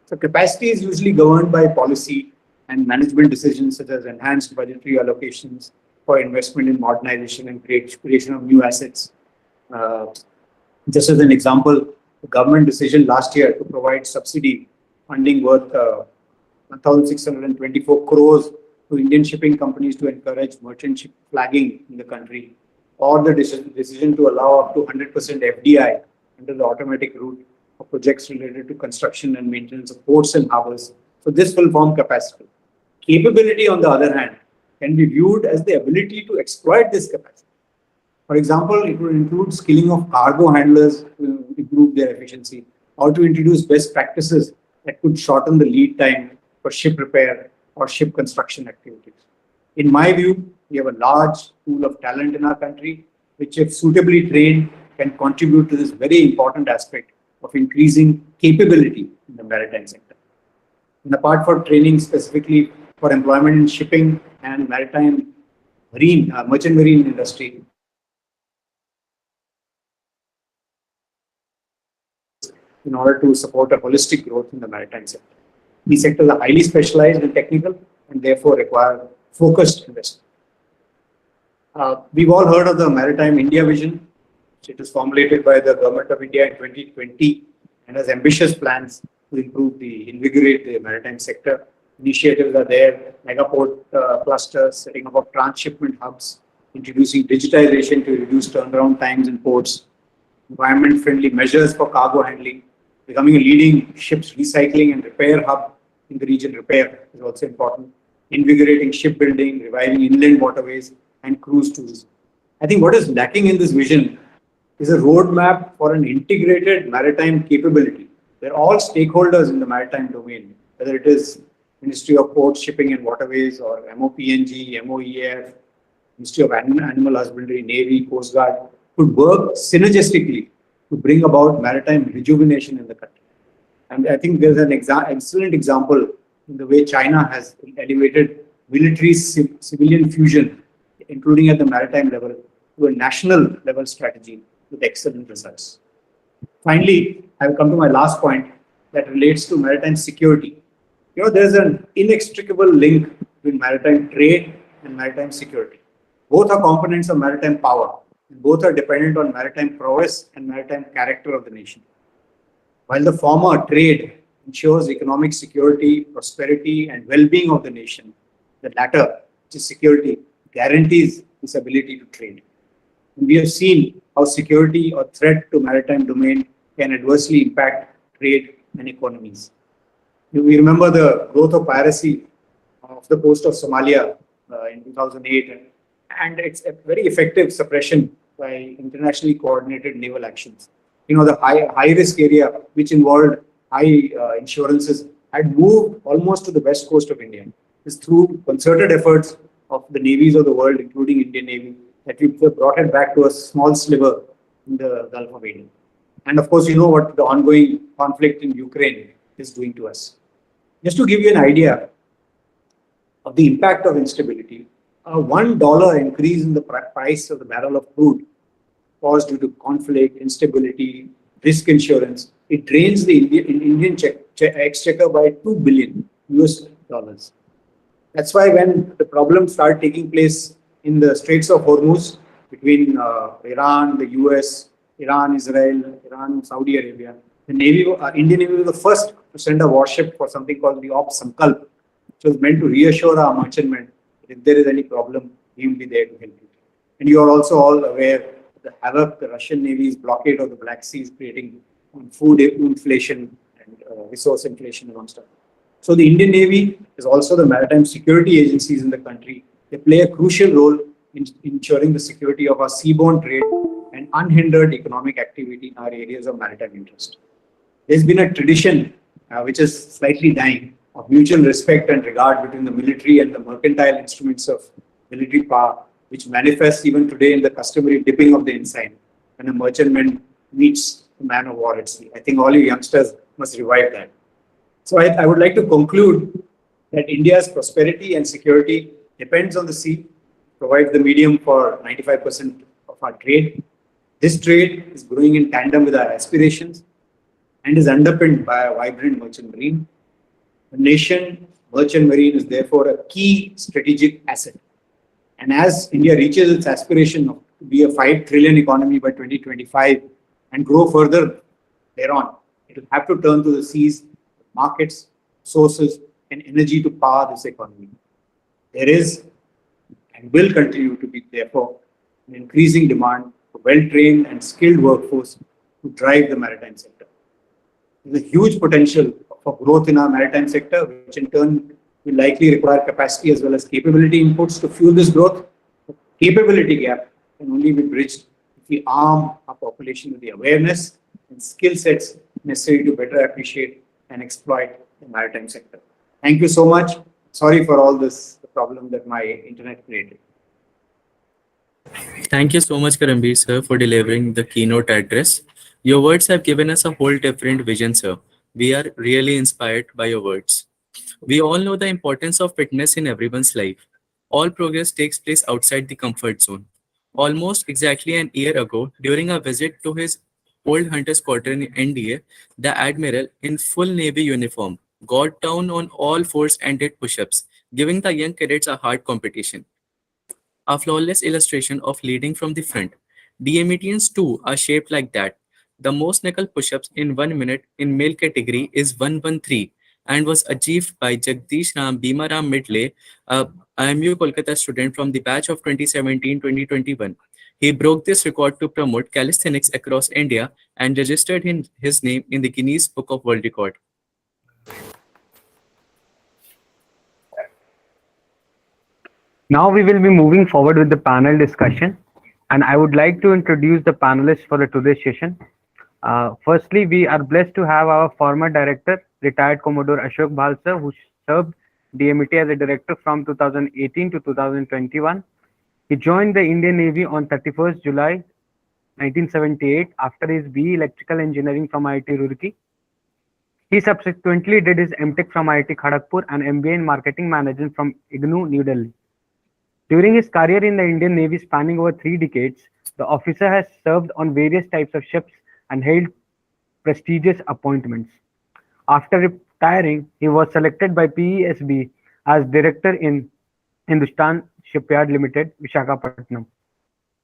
So capacity is usually governed by policy and management decisions such as enhanced budgetary allocations for investment in modernization and creation of new assets. Just as an example, the government decision last year to provide subsidy funding worth 1,624 crores to Indian shipping companies to encourage merchant ship flagging in the country, or the decision to allow up to 100% FDI under the automatic route for projects related to construction and maintenance of ports and harbors. So this will form capacity. Capability, on the other hand, can be viewed as the ability to exploit this capacity. For example, it would include skilling of cargo handlers to improve their efficiency, or to introduce best practices that could shorten the lead time for ship repair or ship construction activities. In my view, we have a large pool of talent in our country, which if suitably trained can contribute to this very important aspect of increasing capability in the maritime sector. And apart from training specifically for employment in shipping and maritime merchant marine industry, in order to support a holistic growth in the maritime sector. These sectors are highly specialized and technical and therefore require focused investment. We've all heard of the Maritime India Vision. It was formulated by the Government of India in 2020 and has ambitious plans to invigorate the maritime sector. Initiatives are there, megaport clusters, setting up of transshipment hubs, introducing digitization to reduce turnaround times in ports, environment-friendly measures for cargo handling, becoming a leading ships recycling and repair hub in the region. Repair is also important. Invigorating shipbuilding, reviving inland waterways, and cruise tourism. I think what is lacking in this vision is a roadmap for an integrated maritime capability where all stakeholders in the maritime domain, whether it is Ministry of Ports, Shipping and Waterways, or MOPNG, MOEF, Ministry of Animal Husbandry, Navy, Coast Guard, could work synergistically to bring about maritime rejuvenation in the country. And I think there's an excellent example in the way China has elevated military civilian fusion, including at the maritime level, to a national level strategy with excellent results. Finally, I will come to my last point that relates to maritime security. There's an inextricable link between maritime trade and maritime security. Both are components of maritime power, and both are dependent on maritime prowess and maritime character of the nation. While the former, trade, ensures economic security, prosperity, and well-being of the nation, the latter, which is security, guarantees its ability to trade. And we have seen how security or threat to maritime domain can adversely impact trade and economies. We remember the growth of piracy off the coast of Somalia in 2008, and it's a very effective suppression by internationally coordinated naval actions. The high risk area, which involved high insurances, had moved almost to the west coast of India. It's through concerted efforts of the navies of the world, including Indian Navy, that we brought it back to a small sliver in the Gulf of Aden. And of course, you know what the ongoing conflict in Ukraine is doing to us. Just to give you an idea of the impact of instability, a $1 increase in the price of the barrel of crude caused due to conflict, instability, risk insurance, it drains the Indian exchequer by $2 billion US. That's why when the problems start taking place in the Straits of Hormuz between Iran, the US, Iran, Israel, Iran, Saudi Arabia, the Indian Navy was the first to send a warship for something called the Op Sankalp, which was meant to reassure our merchantmen that if there is any problem, we will be there to help you. And you are also all aware of the havoc the Russian Navy's blockade of the Black Sea is creating on food inflation and resource inflation amongst others. So the Indian Navy is also the maritime security agencies in the country. They play a crucial role in ensuring the security of our seaborne trade and unhindered economic activity in our areas of maritime interest. There's been a tradition, which is slightly dying, of mutual respect and regard between the military and the mercantile instruments of military power, which manifests even today in the customary dipping of the ensign when a merchantman meets a man of war at sea. I think all you youngsters must revive that. So I would like to conclude that India's prosperity and security depends on the sea, provides the medium for 95% of our trade. This trade is growing in tandem with our aspirations and is underpinned by a vibrant merchant marine. The nation merchant marine is therefore a key strategic asset. And as India reaches its aspiration to be a 5 trillion economy by 2025 and grow further thereon, it will have to turn to the seas, markets, sources, and energy to power this economy. There is and will continue to be, therefore, an increasing demand for well-trained and skilled workforce to drive the maritime sector. There's a huge potential for growth in our maritime sector, which in turn will likely require capacity as well as capability inputs to fuel this growth. The capability gap can only be bridged if we arm our population with the awareness and skill sets necessary to better appreciate and exploit the maritime sector. Thank you so much. Sorry for all this, the problem that my internet created. Thank you so much, Karambir sir, for delivering the keynote address. Your words have given us a whole different vision, sir. We are really inspired by your words. We all know the importance of fitness in everyone's life. All progress takes place outside the comfort zone. Almost exactly an year ago, during a visit to his old hunter squadron in NDA, the Admiral, in full Navy uniform, got down on all fours and did push-ups, giving the young cadets a hard competition. A flawless illustration of leading from the front. DMETians too are shaped like that. The most knuckle push-ups in 1 minute in male category is 113 and was achieved by Jagdish Ram Bhimaram Midle, a IMU Kolkata student from the batch of 2017-2021. He broke this record to promote calisthenics across India and registered his name in the Guinness Book of World Record. Now we will be moving forward with the panel discussion, and I would like to introduce the panelists for today's session. Firstly, we are blessed to have our former director, retired Commodore Ashok Bhal sir, who served DMET as a director from 2018 to 2021. He joined the Indian Navy on 31st July 1978 after his BE Electrical Engineering from IIT Roorkee. He subsequently did his MTech from IIT Kharagpur and MBA in Marketing Management from IGNOU, New Delhi. During his career in the Indian Navy spanning over 3 decades, the officer has served on various types of ships and held prestigious appointments. After retiring, he was selected by PESB as director in Hindustan Shipyard Limited, Visakhapatnam.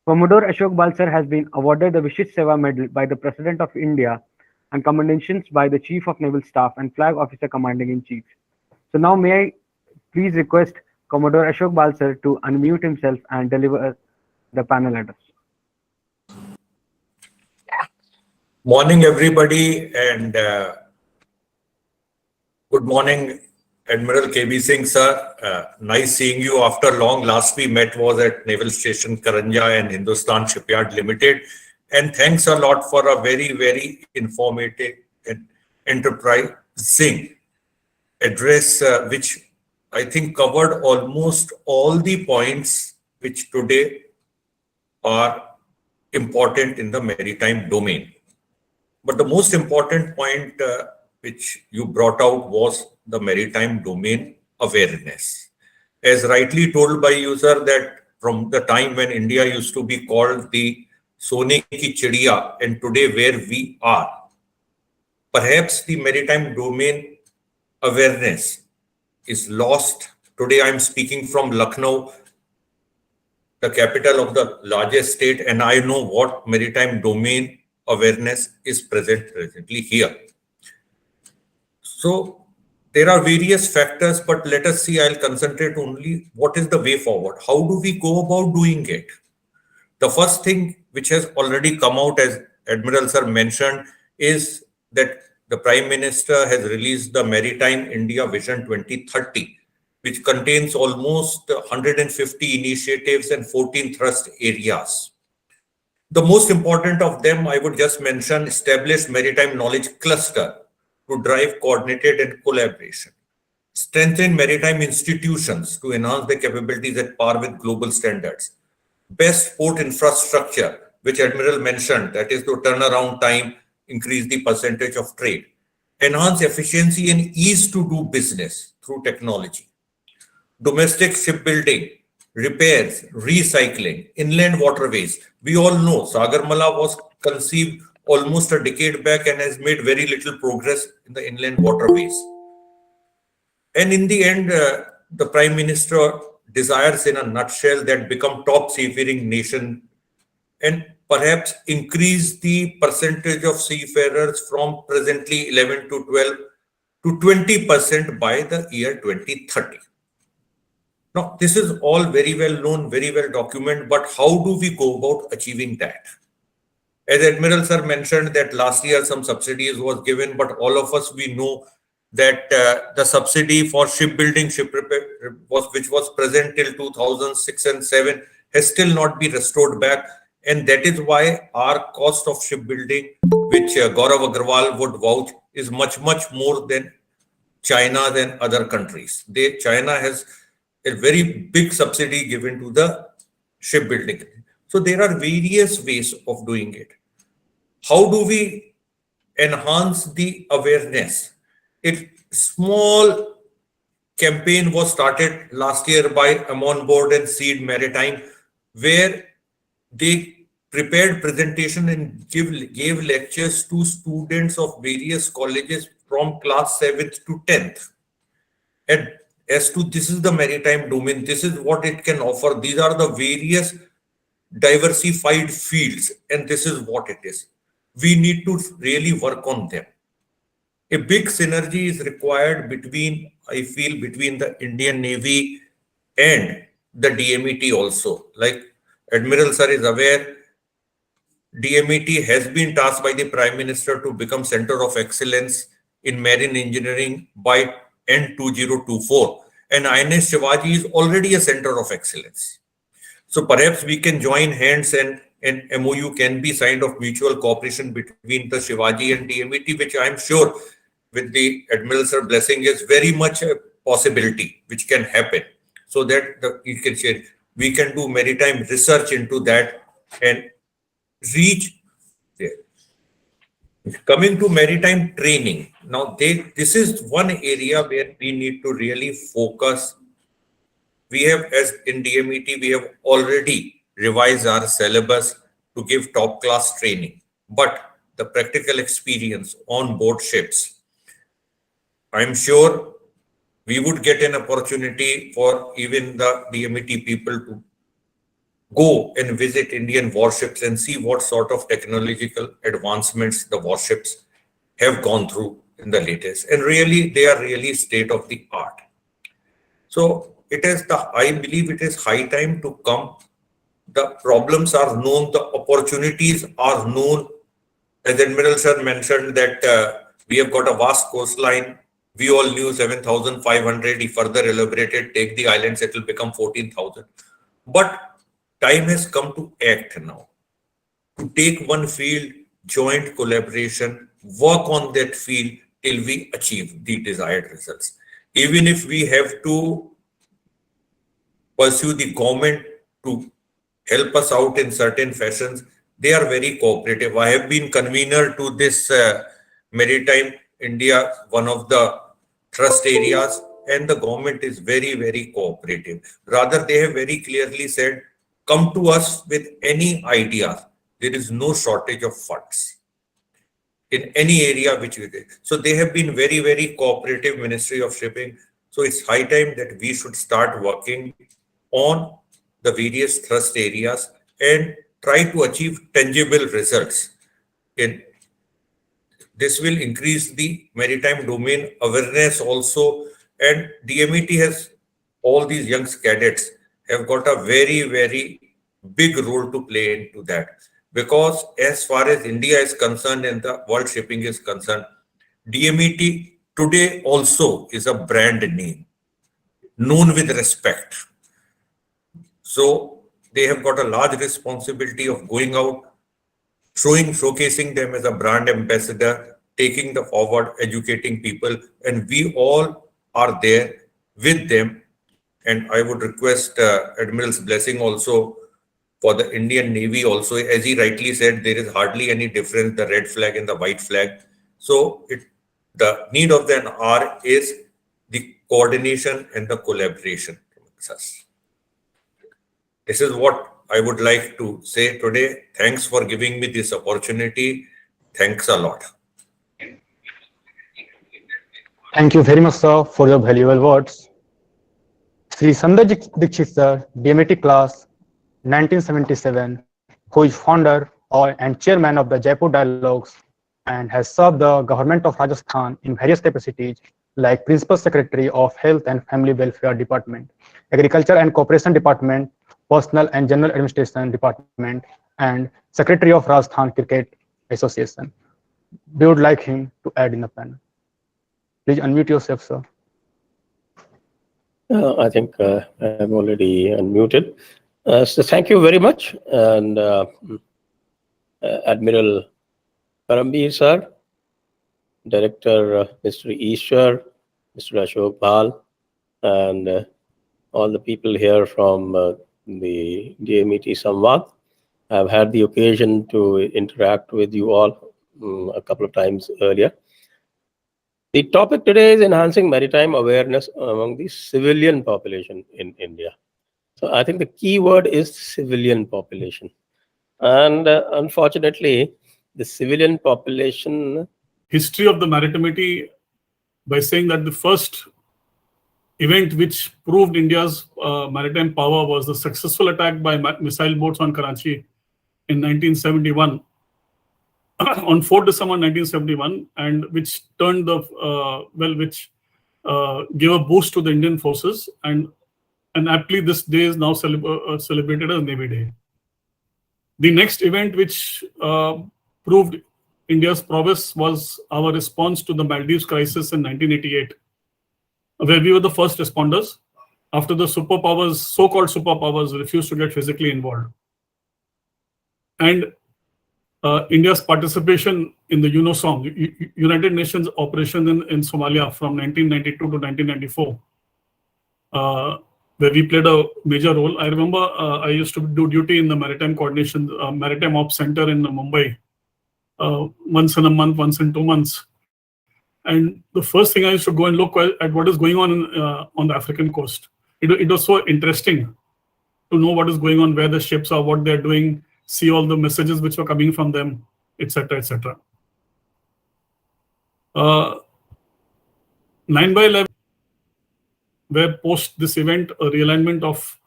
Commodore Ashok Bhal sir has been awarded the Vishish Seva Medal by the President of India and commendations by the Chief of Naval Staff and Flag Officer Commanding in Chief. So now may I please request Commodore Ashok Bhal sir to unmute himself and deliver the panel address. Morning, everybody, and good morning, Admiral KB Singh, sir. Nice seeing you after long. Last we met was at Naval Station Karanja and Hindustan Shipyard Limited. And thanks a lot for a very, very informative and enterprising address, which I think covered almost all the points which today are important in the maritime domain. But the most important point which you brought out was the maritime domain awareness. As rightly told by you, sir, that from the time when India used to be called the Sone ki Chidiya and today where we are, perhaps the maritime domain awareness is lost. Today I'm speaking from Lucknow, the capital of the largest state, and I know what maritime domain awareness is presently here. So there are various factors, but let us see, I'll concentrate only what is the way forward. How do we go about doing it? The first thing which has already come out, as Admiral sir mentioned, is that the Prime Minister has released the Maritime India Vision 2030, which contains almost 150 initiatives and 14 thrust areas. The most important of them, I would just mention, establish maritime knowledge cluster to drive coordinated and collaboration. Strengthen maritime institutions to enhance their capabilities at par with global standards. Best port infrastructure, which Admiral mentioned, that is to turnaround time, increase the percentage of trade. Enhance efficiency and ease to do business through technology. Domestic shipbuilding, repairs, recycling, inland waterways. We all know Sagarmala was conceived almost a decade back and has made very little progress in the inland waterways. And in the end, the Prime Minister desires in a nutshell that become top seafaring nation and perhaps increase the percentage of seafarers from presently 11 to 12 to 20% by the year 2030. Now, this is all very well known, very well documented, but how do we go about achieving that? As Admiral sir mentioned that last year some subsidies was given, but all of us, we know that the subsidy for shipbuilding, ship repair, which was present till 2006 and 7, has still not been restored back. And that is why our cost of shipbuilding, which Gaurav Agarwal would vouch, is much, much more than China than other countries. China has a very big subsidy given to the shipbuilding. So there are various ways of doing it. How do we enhance the awareness? A small campaign was started last year by I'm on board and Seed Maritime, where they prepared presentation and gave lectures to students of various colleges from class 7th to 10th. And as to this is the maritime domain, this is what it can offer. These are the various diversified fields, and this is what it is. We need to really work on them. A big synergy is required between, I feel, between the Indian Navy and the DMET also. Like Admiral Sir is aware, DMET has been tasked by the Prime Minister to become Center of Excellence in Marine Engineering by end 2024. And INS Shivaji is already a Center of Excellence. So perhaps we can join hands and an MOU can be signed of mutual cooperation between the Shivaji and DMET, which I am sure with the Admiral Sir blessing is very much a possibility which can happen. So that you can share, we can do maritime research into that and reach there. Coming to maritime training, now this is one area where we need to really focus. We have, as in DMET, we have already revised our syllabus to give top class training, but the practical experience on board ships, I'm sure we would get an opportunity for even the DMET people to go and visit Indian warships and see what sort of technological advancements the warships have gone through in the latest. And really, they are really state of the art. So I believe it is high time to come. The problems are known, the opportunities are known. As Admiral Sir mentioned that we have got a vast coastline. We all knew 7,500. He further elaborated, take the islands, it will become 14,000. But time has come to act now. To take one field, joint collaboration, work on that field till we achieve the desired results. Even if we have to pursue the government to help us out in certain fashions, they are very cooperative. I have been convener to this Maritime India, one of the trust areas, and the government is very, very cooperative. Rather, they have very clearly said, come to us with any ideas. There is no shortage of funds in any area which we did. So they have been very, very cooperative, Ministry of Shipping. So it's high time that we should start working on the various thrust areas and try to achieve tangible results. This will increase the maritime domain awareness also, and DMET has, all these young cadets have got a very, very big role to play into that. Because as far as India is concerned and the world shipping is concerned, DMET today also is a brand name, known with respect. So they have got a large responsibility of going out, showcasing them as a brand ambassador, taking the forward, educating people, and we all are there with them. And I would request Admiral's blessing also for the Indian Navy also. As he rightly said, there is hardly any difference, the red flag and the white flag. So the need of the hour is the coordination and the collaboration amongst us. This is what I would like to say today. Thanks for giving me this opportunity. Thanks a lot. Thank you very much, sir, for your valuable words. Shri Sanjay Dixit, sir, DMET class 1977, who is founder and chairman of the Jaipur Dialogues and has served the government of Rajasthan in various capacities like Principal Secretary of Health and Family Welfare Department, Agriculture and Cooperation Department, Personnel and General Administration Department, and Secretary of Rajasthan Cricket Association. We would like him to add in the panel. Please unmute yourself, sir. I think I'm already unmuted. So thank you very much. And Admiral Karambir sir, Director Mr. Ishwar, Mr. Ashok, Bhal, and all the people here from the DMET Samvaad. I've had the occasion to interact with you all a couple of times earlier. The topic today is enhancing maritime awareness among the civilian population in India. So I think the key word is civilian population. And unfortunately, the civilian population... History of the maritimity by saying that the first event which proved India's maritime power was the successful attack by missile boats on Karachi in 1971, on 4 December 1971, and which turned the, gave a boost to the Indian forces, and aptly this day is now celebrated as Navy Day. The next event which proved India's prowess was our response to the Maldives crisis in 1988, where we were the first responders after the superpowers, so-called superpowers, refused to get physically involved. And India's participation in the UNOSOM, United Nations operation in Somalia from 1992 to 1994, where we played a major role. I remember I used to do duty in the Maritime Coordination, Maritime Ops Center in Mumbai, once in a month, once in 2 months. And the first thing I used to go and look at what is going on the African coast. It was so interesting to know what is going on, where the ships are, what they're doing, see all the messages which were coming from them, etc., etc. 9/11, where post this event, a realignment of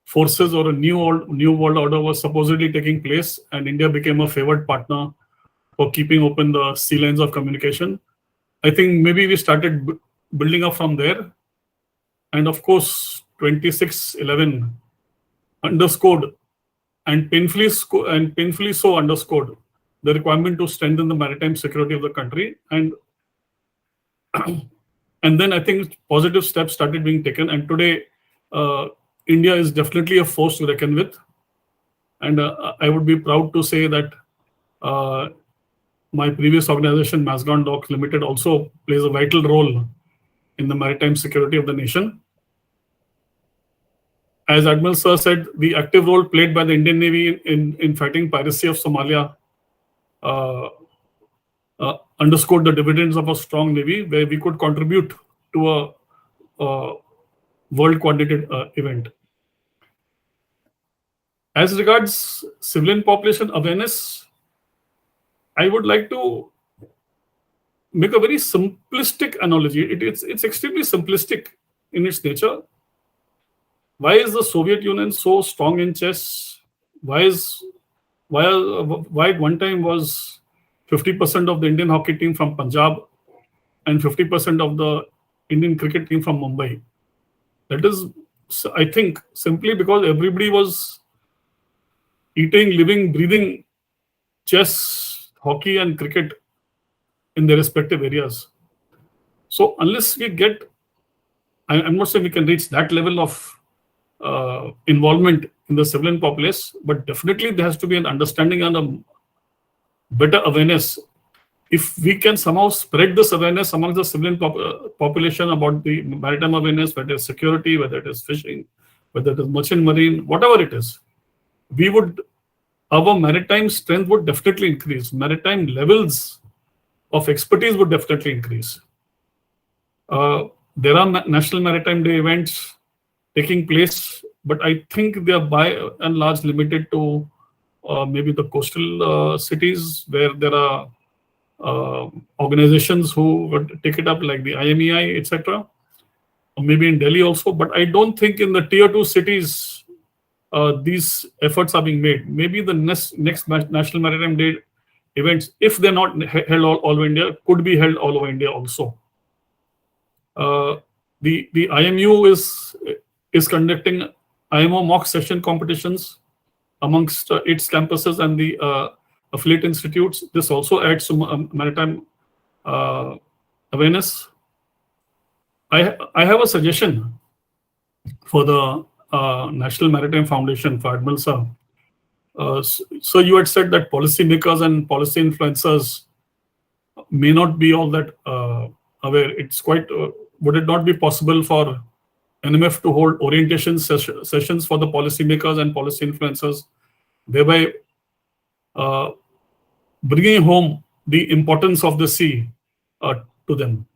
forces or a new world order was supposedly taking place, and India became a favored partner for keeping open the sea lanes of communication. I think maybe we started building up from there. And of course, 26/11 underscored and painfully so underscored the requirement to strengthen the maritime security of the country. And then I think positive steps started being taken. And today, India is definitely a force to reckon with. And I would be proud to say that my previous organization, Masgon Dock Limited, also plays a vital role in the maritime security of the nation. As Admiral Sir said, the active role played by the Indian Navy in fighting piracy of Somalia underscored the dividends of a strong Navy, where we could contribute to a world-coordinated event. As regards civilian population awareness, I would like to make a very simplistic analogy. It's extremely simplistic in its nature. Why is the Soviet Union so strong in chess? Why at one time was 50% of the Indian hockey team from Punjab and 50% of the Indian cricket team from Mumbai? That is, I think, simply because everybody was eating, living, breathing chess, hockey, and cricket in their respective areas. So unless we get, I'm not saying we can reach that level of involvement in the civilian populace, but definitely there has to be an understanding and a better awareness. If we can somehow spread this awareness amongst the civilian population about the maritime awareness, whether it's security, whether it is fishing, whether it is merchant marine, whatever it is, our maritime strength would definitely increase. Maritime levels of expertise would definitely increase. There are National Maritime Day events taking place, but I think they are by and large limited to maybe the coastal cities, where there are organizations who would take it up, like the IMEI, etc. Or maybe in Delhi also. But I don't think in the tier 2 cities these efforts are being made. Maybe the next National Maritime Day events, if they're not held all over India, could be held all over India also. The IMU is conducting IMO mock session competitions amongst its campuses and the affiliate institutes. This also adds to maritime awareness. I have a suggestion for the National Maritime Foundation, for Admiral Sir. So you had said that policymakers and policy influencers may not be all that aware. It's quite, would it not be possible for NMF to hold orientation sessions for the policymakers and policy influencers, thereby bringing home the importance of the sea to them?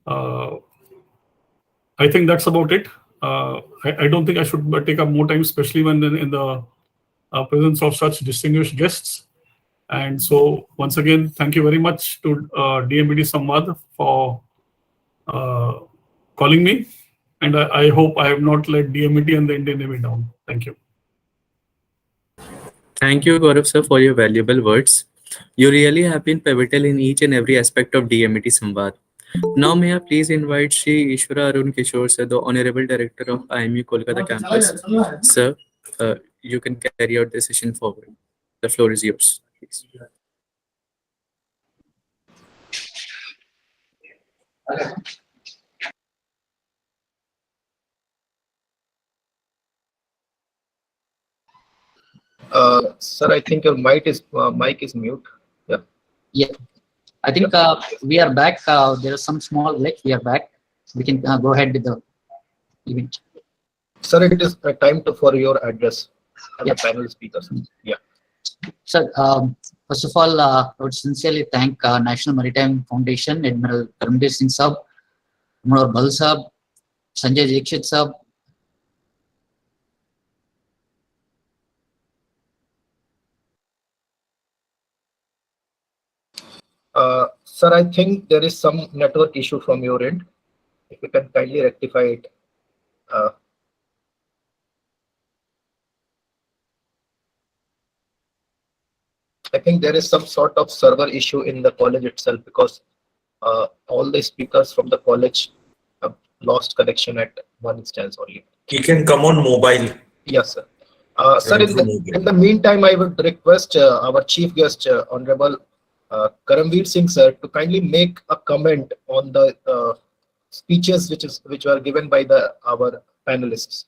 I think that's about it. I don't think I should take up more time, especially when in the presence of such distinguished guests. And so, once again, thank you very much to DMET Samvaad for calling me. And I hope I have not let DMET and the Indian Navy down. Thank you. Thank you, Gaurav sir, for your valuable words. You really have been pivotal in each and every aspect of DMET Samvaad. Now may I please invite Shri, Eswara, Arun, Kishore sir, the Honorable Director of IMU Kolkata campus. Sir, you can carry out the session forward. The floor is yours. Please. Sir, I think your mic is mute. Yeah. Yeah, I think we are back. There is some small glitch. We are back. We can go ahead with the event. Sir, it is time for your address as Yeah. a panel speakers. Yeah. So, first of all, I would sincerely thank National Maritime Foundation, Admiral Karambir Singh Sab, Admiral Bhal Sab, Sanjay Dixit Sab. Sir, I think there is some network issue from your end. If you can kindly rectify it. I think there is some sort of server issue in the college itself, because all the speakers from the college have lost connection at one instance only. He can come on mobile. Yes, sir. Sir, in the meantime, I would request our chief guest, Honorable Karambir Singh sir, to kindly make a comment on the speeches which were given by our panelists.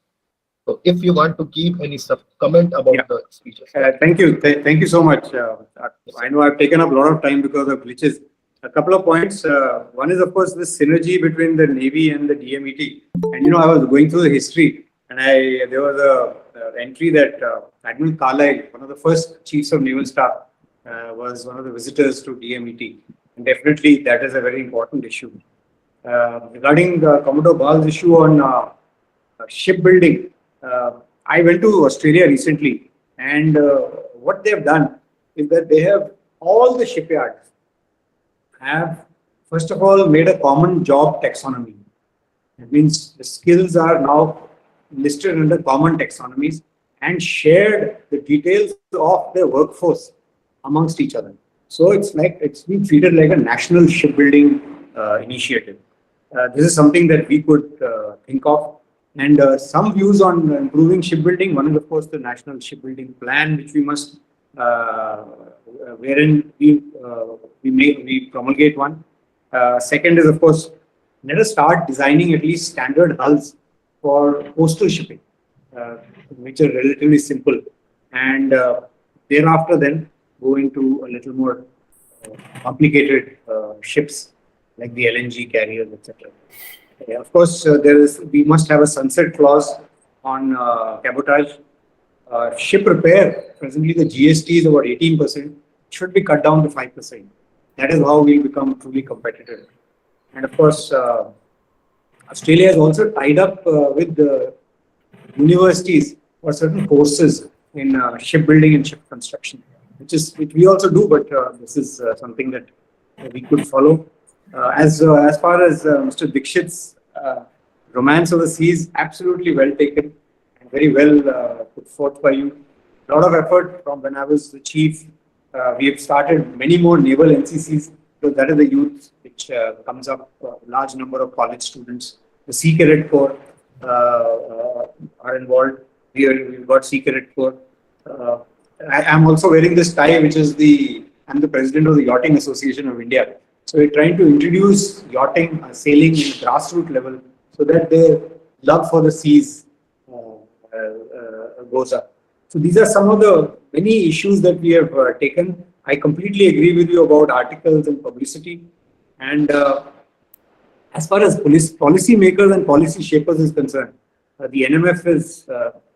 So, if you want to give any comment about the speeches. Thank you. Thank you so much. I know I've taken up a lot of time because of glitches. A couple of points. One is, of course, this synergy between the Navy and the DMET. And, I was going through the history, and there was a entry that Admiral Carlyle, one of the first chiefs of naval staff, was one of the visitors to DMET. And definitely, that is a very important issue. Regarding Commodore Bhal's issue on shipbuilding, I went to Australia recently, and what they've done is that they have all the shipyards have, first of all, made a common job taxonomy. That means the skills are now listed under common taxonomies and shared the details of their workforce amongst each other. So it's been treated like a national shipbuilding initiative. This is something that we could think of. And some views on improving shipbuilding. One is, of course, the National Shipbuilding Plan, which we must, wherein we promulgate one. Second is, of course, let us start designing at least standard hulls for coastal shipping, which are relatively simple. And thereafter, then go into a little more complicated ships like the LNG carriers, etc. Yeah, of course, we must have a sunset clause on cabotage. Ship repair, presently the GST is about 18%, should be cut down to 5%. That is how we become truly competitive. And of course, Australia has also tied up with the universities for certain courses in shipbuilding and ship construction, which we also do, but this is something that we could follow. As far as Mr. Dixit's romance of the seas, absolutely well taken and very well put forth by you. A lot of effort from when I was the chief. We have started many more naval NCCs. So that is the youth which comes up, a large number of college students. The Sea Cadet Corps are involved. We've got Sea Cadet Corps. I am also wearing this tie, which is I'm the president of the Yachting Association of India. So we're trying to introduce yachting, sailing in grassroots level, so that their love for the seas goes up. So these are some of the many issues that we have taken. I completely agree with you about articles and publicity. And as far as policy makers and policy shapers is concerned, the NMF is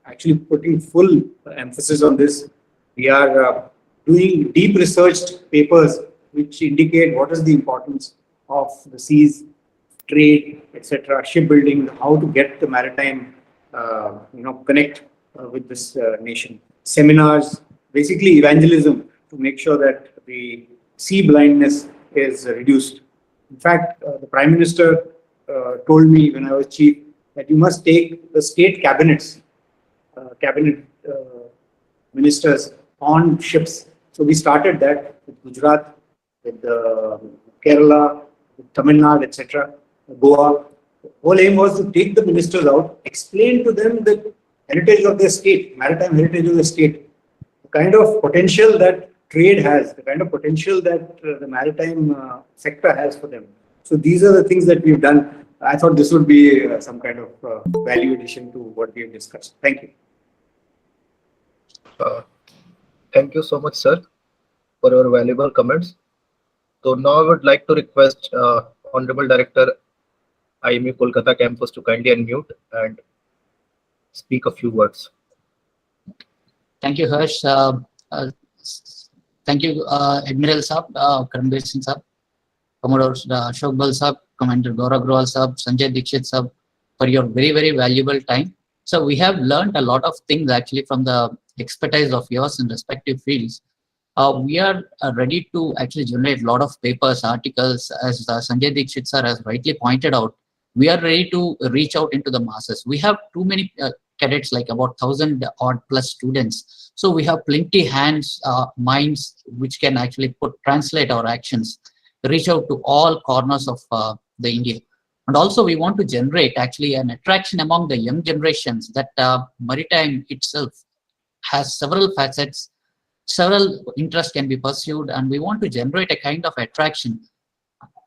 actually putting full emphasis on this. We are doing deep researched papers which indicate what is the importance of the seas, trade, etc., shipbuilding, how to get the maritime, connect with this nation. Seminars, basically evangelism to make sure that the sea blindness is reduced. In fact, the Prime Minister told me when I was chief that you must take the state cabinets, cabinet ministers on ships. So we started that with Gujarat, with Kerala, with Tamil Nadu, etc., Goa. The whole aim was to take the ministers out, explain to them the heritage of the state, maritime heritage of the state, the kind of potential that trade has, the kind of potential that the maritime sector has for them. So these are the things that we've done. I thought this would be some kind of value addition to what we have discussed. Thank you. Thank you so much, sir, for your valuable comments. So now I would like to request Honorable Director, IMU Kolkata campus to kindly unmute and speak a few words. Thank you, Harsh. Thank you, Admiral Karambir Singh Sahab, Commodore Ashok Bhal Sahab, Commander Gaurav Agarwal Sahab, Sanjay Dixit Sahab, for your very, very valuable time. So we have learned a lot of things actually from the expertise of yours in respective fields. We are ready to actually generate a lot of papers, articles, as Sanjay Dixit sir has rightly pointed out. We are ready to reach out into the masses. We have too many cadets, like about 1,000 odd plus students. So we have plenty hands, minds, which can actually translate our actions, reach out to all corners of the India. And also we want to generate actually an attraction among the young generations that maritime itself has several facets, several interests can be pursued, and we want to generate a kind of attraction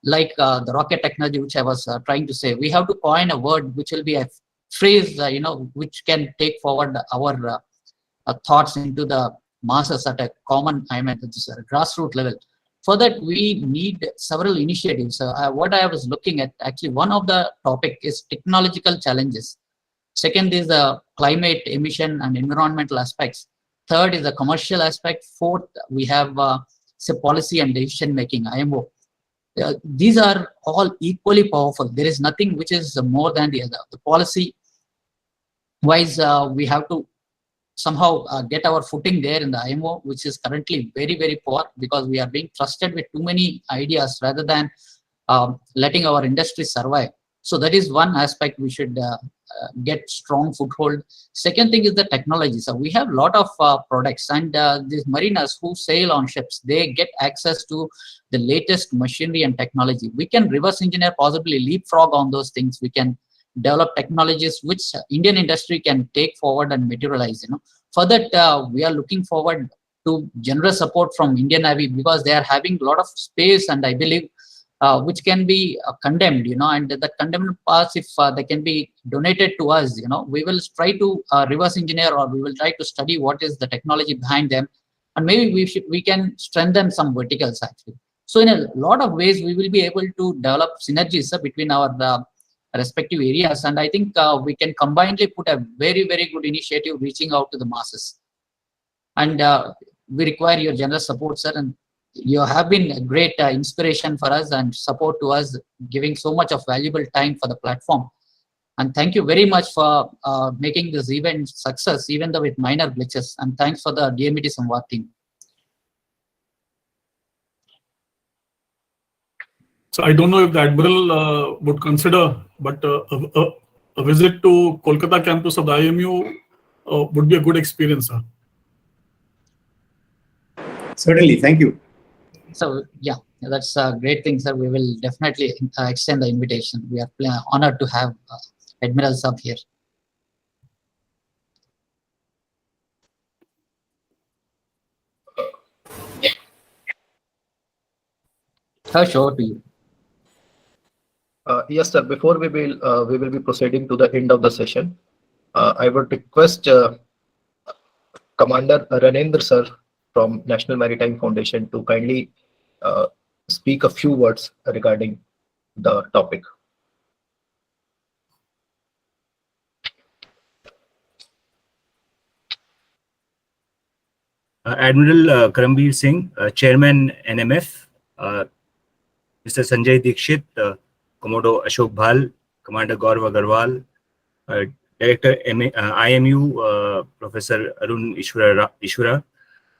like the rocket technology, which I was trying to say. We have to coin a word which will be a phrase, which can take forward our thoughts into the masses at a common, grassroots level. For that, we need several initiatives. What I was looking at, actually, one of the topic is technological challenges. Second is the climate emission and environmental aspects. Third is the commercial aspect. Fourth, we have say policy and decision making, IMO. These are all equally powerful. There is nothing which is more than the other. The policy wise, we have to somehow get our footing there in the IMO, which is currently very, very poor because we are being trusted with too many ideas rather than letting our industry survive. So that is one aspect we should get strong foothold. Second thing is the technology. So we have a lot of products, and these mariners who sail on ships, they get access to the latest machinery and technology. We can reverse engineer, possibly leapfrog on those things. We can develop technologies which Indian industry can take forward and materialize. For that, we are looking forward to generous support from Indian Navy because they are having a lot of space, and I believe which can be condemned, and the condemned parts, if they can be donated to us, we will try to reverse engineer, or we will try to study what is the technology behind them, and maybe we can strengthen some verticals actually. So in a lot of ways, we will be able to develop synergies between our respective areas, and I think we can combinedly put a very, very good initiative reaching out to the masses. And we require your generous support, sir, and you have been a great inspiration for us and support to us, giving so much of valuable time for the platform. And thank you very much for making this event success, even though with minor glitches. And thanks for the DMET Samvaad team. So I don't know if the Admiral would consider, but a visit to Kolkata campus of the IMU would be a good experience, sir. Certainly, thank you. So yeah, that's a great thing, sir. We will definitely extend the invitation. We are honored to have Admiral Sub here. Harsh, over to you. Yes, sir. Before we will be proceeding to the end of the session, I would request Commander Ranendra sir from National Maritime Foundation to kindly speak a few words regarding the topic. Admiral Karambir Singh, Chairman NMF, Mr. Sanjay Dixit, Commodore Ashok Bhal, Commander Gaurav Agarwal, Director IMU, Professor Arun Eswara,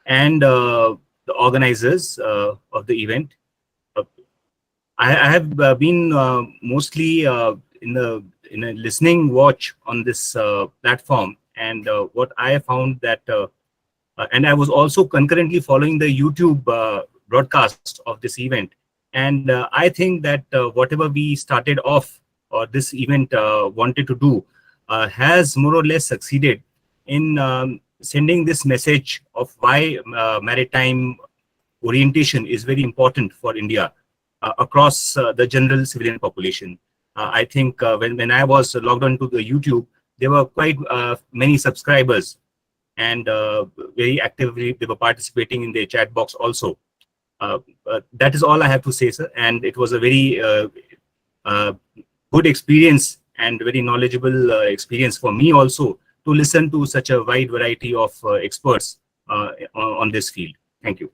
and the organizers of the event. I have been mostly in a listening watch on this platform, and what I found that, and I was also concurrently following the YouTube broadcast of this event, and I think that whatever we started off, or this event wanted to do, has more or less succeeded. in sending this message of why maritime orientation is very important for India across the general civilian population. I think when I was logged on to the YouTube, there were quite many subscribers, and very actively they were participating in the chat box also. That is all I have to say, sir. And it was a very good experience and very knowledgeable experience for me also to listen to such a wide variety of experts on this field. Thank you.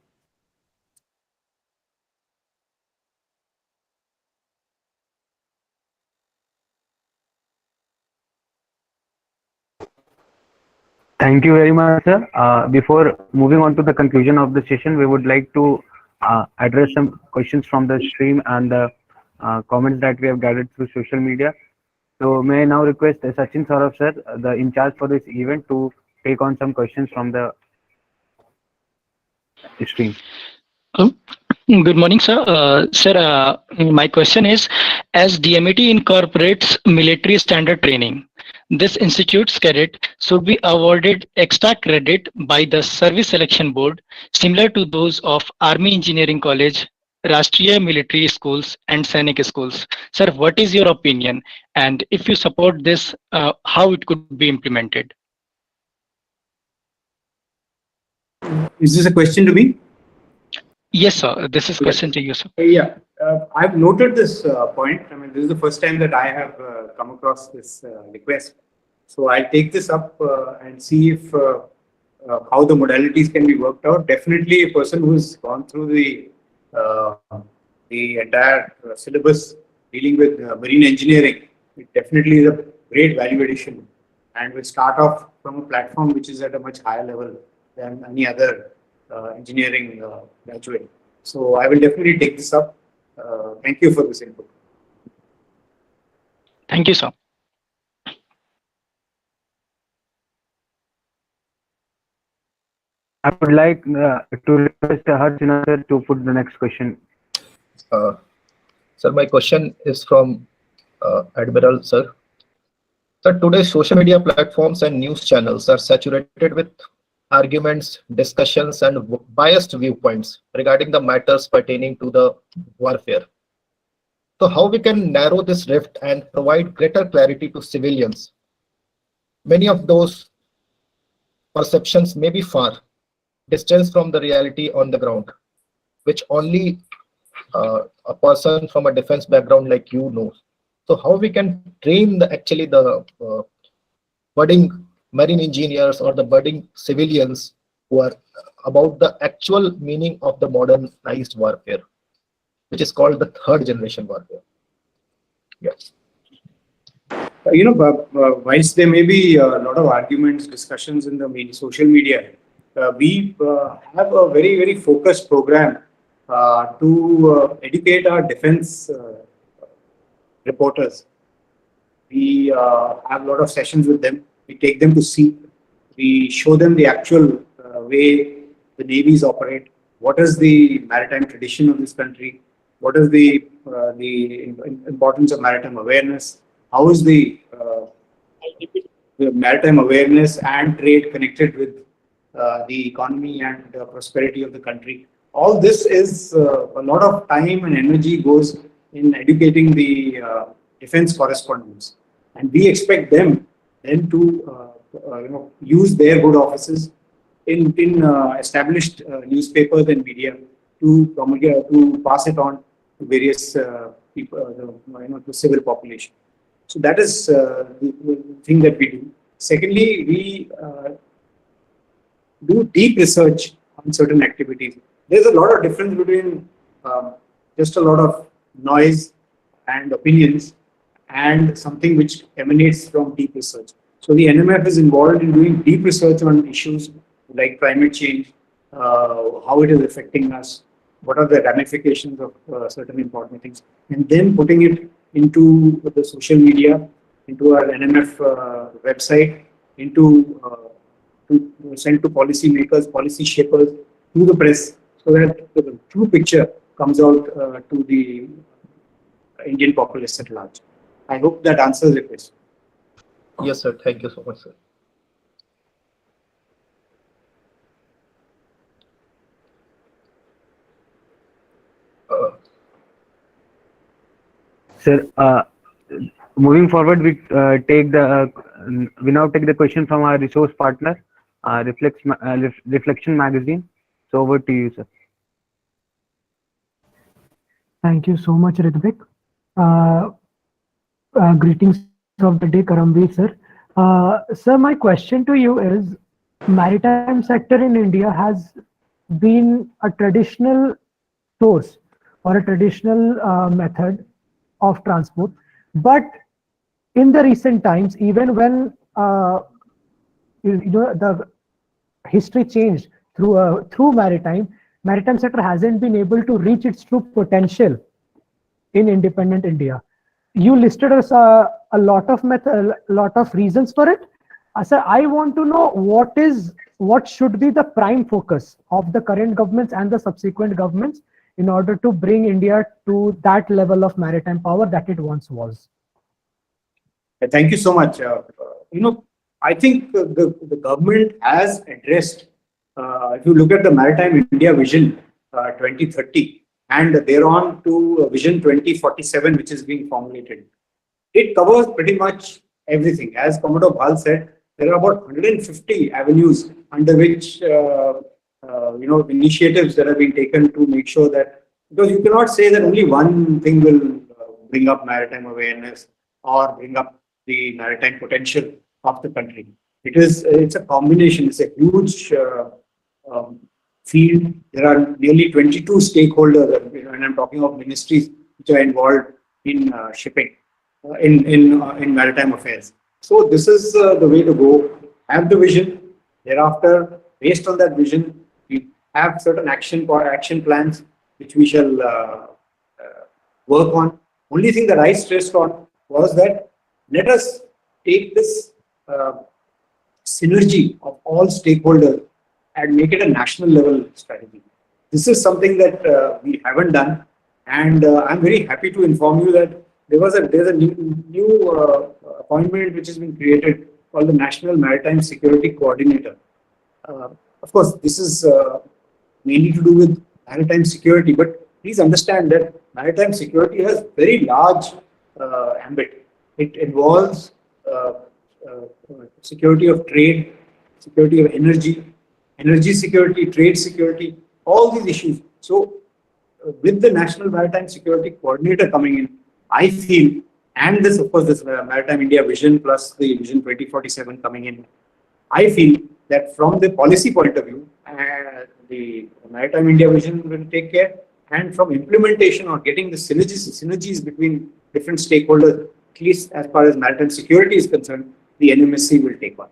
Thank you very much, sir. Before moving on to the conclusion of the session, we would like to address some questions from the stream and the comments that we have gathered through social media. So may I now request Sachin Saurabh sir, the in charge for this event, to take on some questions from the stream. Good morning, sir. Sir, my question is, as DMET incorporates military standard training, this institute's cadet should be awarded extra credit by the Service Selection Board, similar to those of Army Engineering College, Rashtriya Military Schools, and Sainik Schools. Sir, what is your opinion? And if you support this, how it could be implemented? Is this a question to me? Yes, sir. This is a question to you, sir. Yeah, I've noted this point. I mean, this is the first time that I have come across this request. So I'll take this up and see if how the modalities can be worked out. Definitely, a person who's gone through the entire syllabus dealing with marine engineering, it definitely is a great value addition, and will start off from a platform which is at a much higher level than any other engineering graduate. So I will definitely take this up. Thank you for this input. Thank you, sir. I would like to request Harshina sir to put the next question. Sir, my question is from Admiral sir. Sir, today's social media platforms and news channels are saturated with arguments, discussions, and biased viewpoints regarding the matters pertaining to the warfare. So how we can narrow this rift and provide greater clarity to civilians? Many of those perceptions may be far distant from the reality on the ground, which only a person from a defense background like you knows. So how we can train the budding marine engineers or the budding civilians who are about the actual meaning of the modernized warfare, which is called the third generation warfare. Yes. Whilst there may be a lot of arguments, discussions in the social media, we have a very, very focused program to educate our defense reporters. We have a lot of sessions with them. We take them to sea. We show them the actual way the navies operate. What is the maritime tradition of this country? What is the importance of maritime awareness? How is the maritime awareness and trade connected with the economy and prosperity of the country? All this is a lot of time and energy goes in educating the defense correspondents, and we expect them then to use their good offices in established newspapers and media to pass it on to various people, to civil population. So that is the thing that we do. Secondly, we do deep research on certain activities. There's a lot of difference between just a lot of noise and opinions and something which emanates from deep research. So the NMF is involved in doing deep research on issues like climate change, how it is affecting us, what are the ramifications of certain important things, and then putting it into the social media, into our NMF website, to send to policy makers, policy shapers, to the press, so that the true picture comes out to the Indian populace at large. I hope that answers your question. Yes, sir. Thank you so much, sir. Sir, moving forward, we now take the question from our resource partner, Reflection Magazine. So over to you, sir. Thank you so much, Ritvik. Greetings of the day, Karambir sir. Sir, my question to you is, maritime sector in India has been a traditional source or a traditional method of transport, but in the recent times, even when the history changed through maritime sector hasn't been able to reach its true potential in independent India. You listed us a lot of reasons for it. Sir, I want to know what should be the prime focus of the current governments and the subsequent governments in order to bring India to that level of maritime power that it once was. Thank you so much. I think the government has addressed, if you look at the Maritime India Vision 2030, and thereon to Vision 2047, which is being formulated, it covers pretty much everything. As Commodore Bhal said, there are about 150 avenues under which initiatives that have been taken to make sure that, because you cannot say that only one thing will bring up maritime awareness or bring up the maritime potential of the country. It's a combination. It's a huge field. There are nearly 22 stakeholders, and I'm talking of ministries which are involved in shipping, in maritime affairs. So this is the way to go. Have the vision. Thereafter, based on that vision, we have certain action plans which we shall work on. Only thing that I stressed on was that let us take this synergy of all stakeholders and make it a national level strategy. This is something that we haven't done, and I'm very happy to inform you that there's a new appointment which has been created called the National Maritime Security Coordinator. Of course, this is mainly to do with maritime security, but please understand that maritime security has very large ambit. It involves security of trade, security of energy security, trade security, all these issues. So with the National Maritime Security Coordinator coming in, I feel, and this, of course, this Maritime India Vision plus the Vision 2047 coming in, I feel that from the policy point of view, the Maritime India Vision will take care, and from implementation or getting the synergies between different stakeholders, at least as far as maritime security is concerned, the NMSC will take on.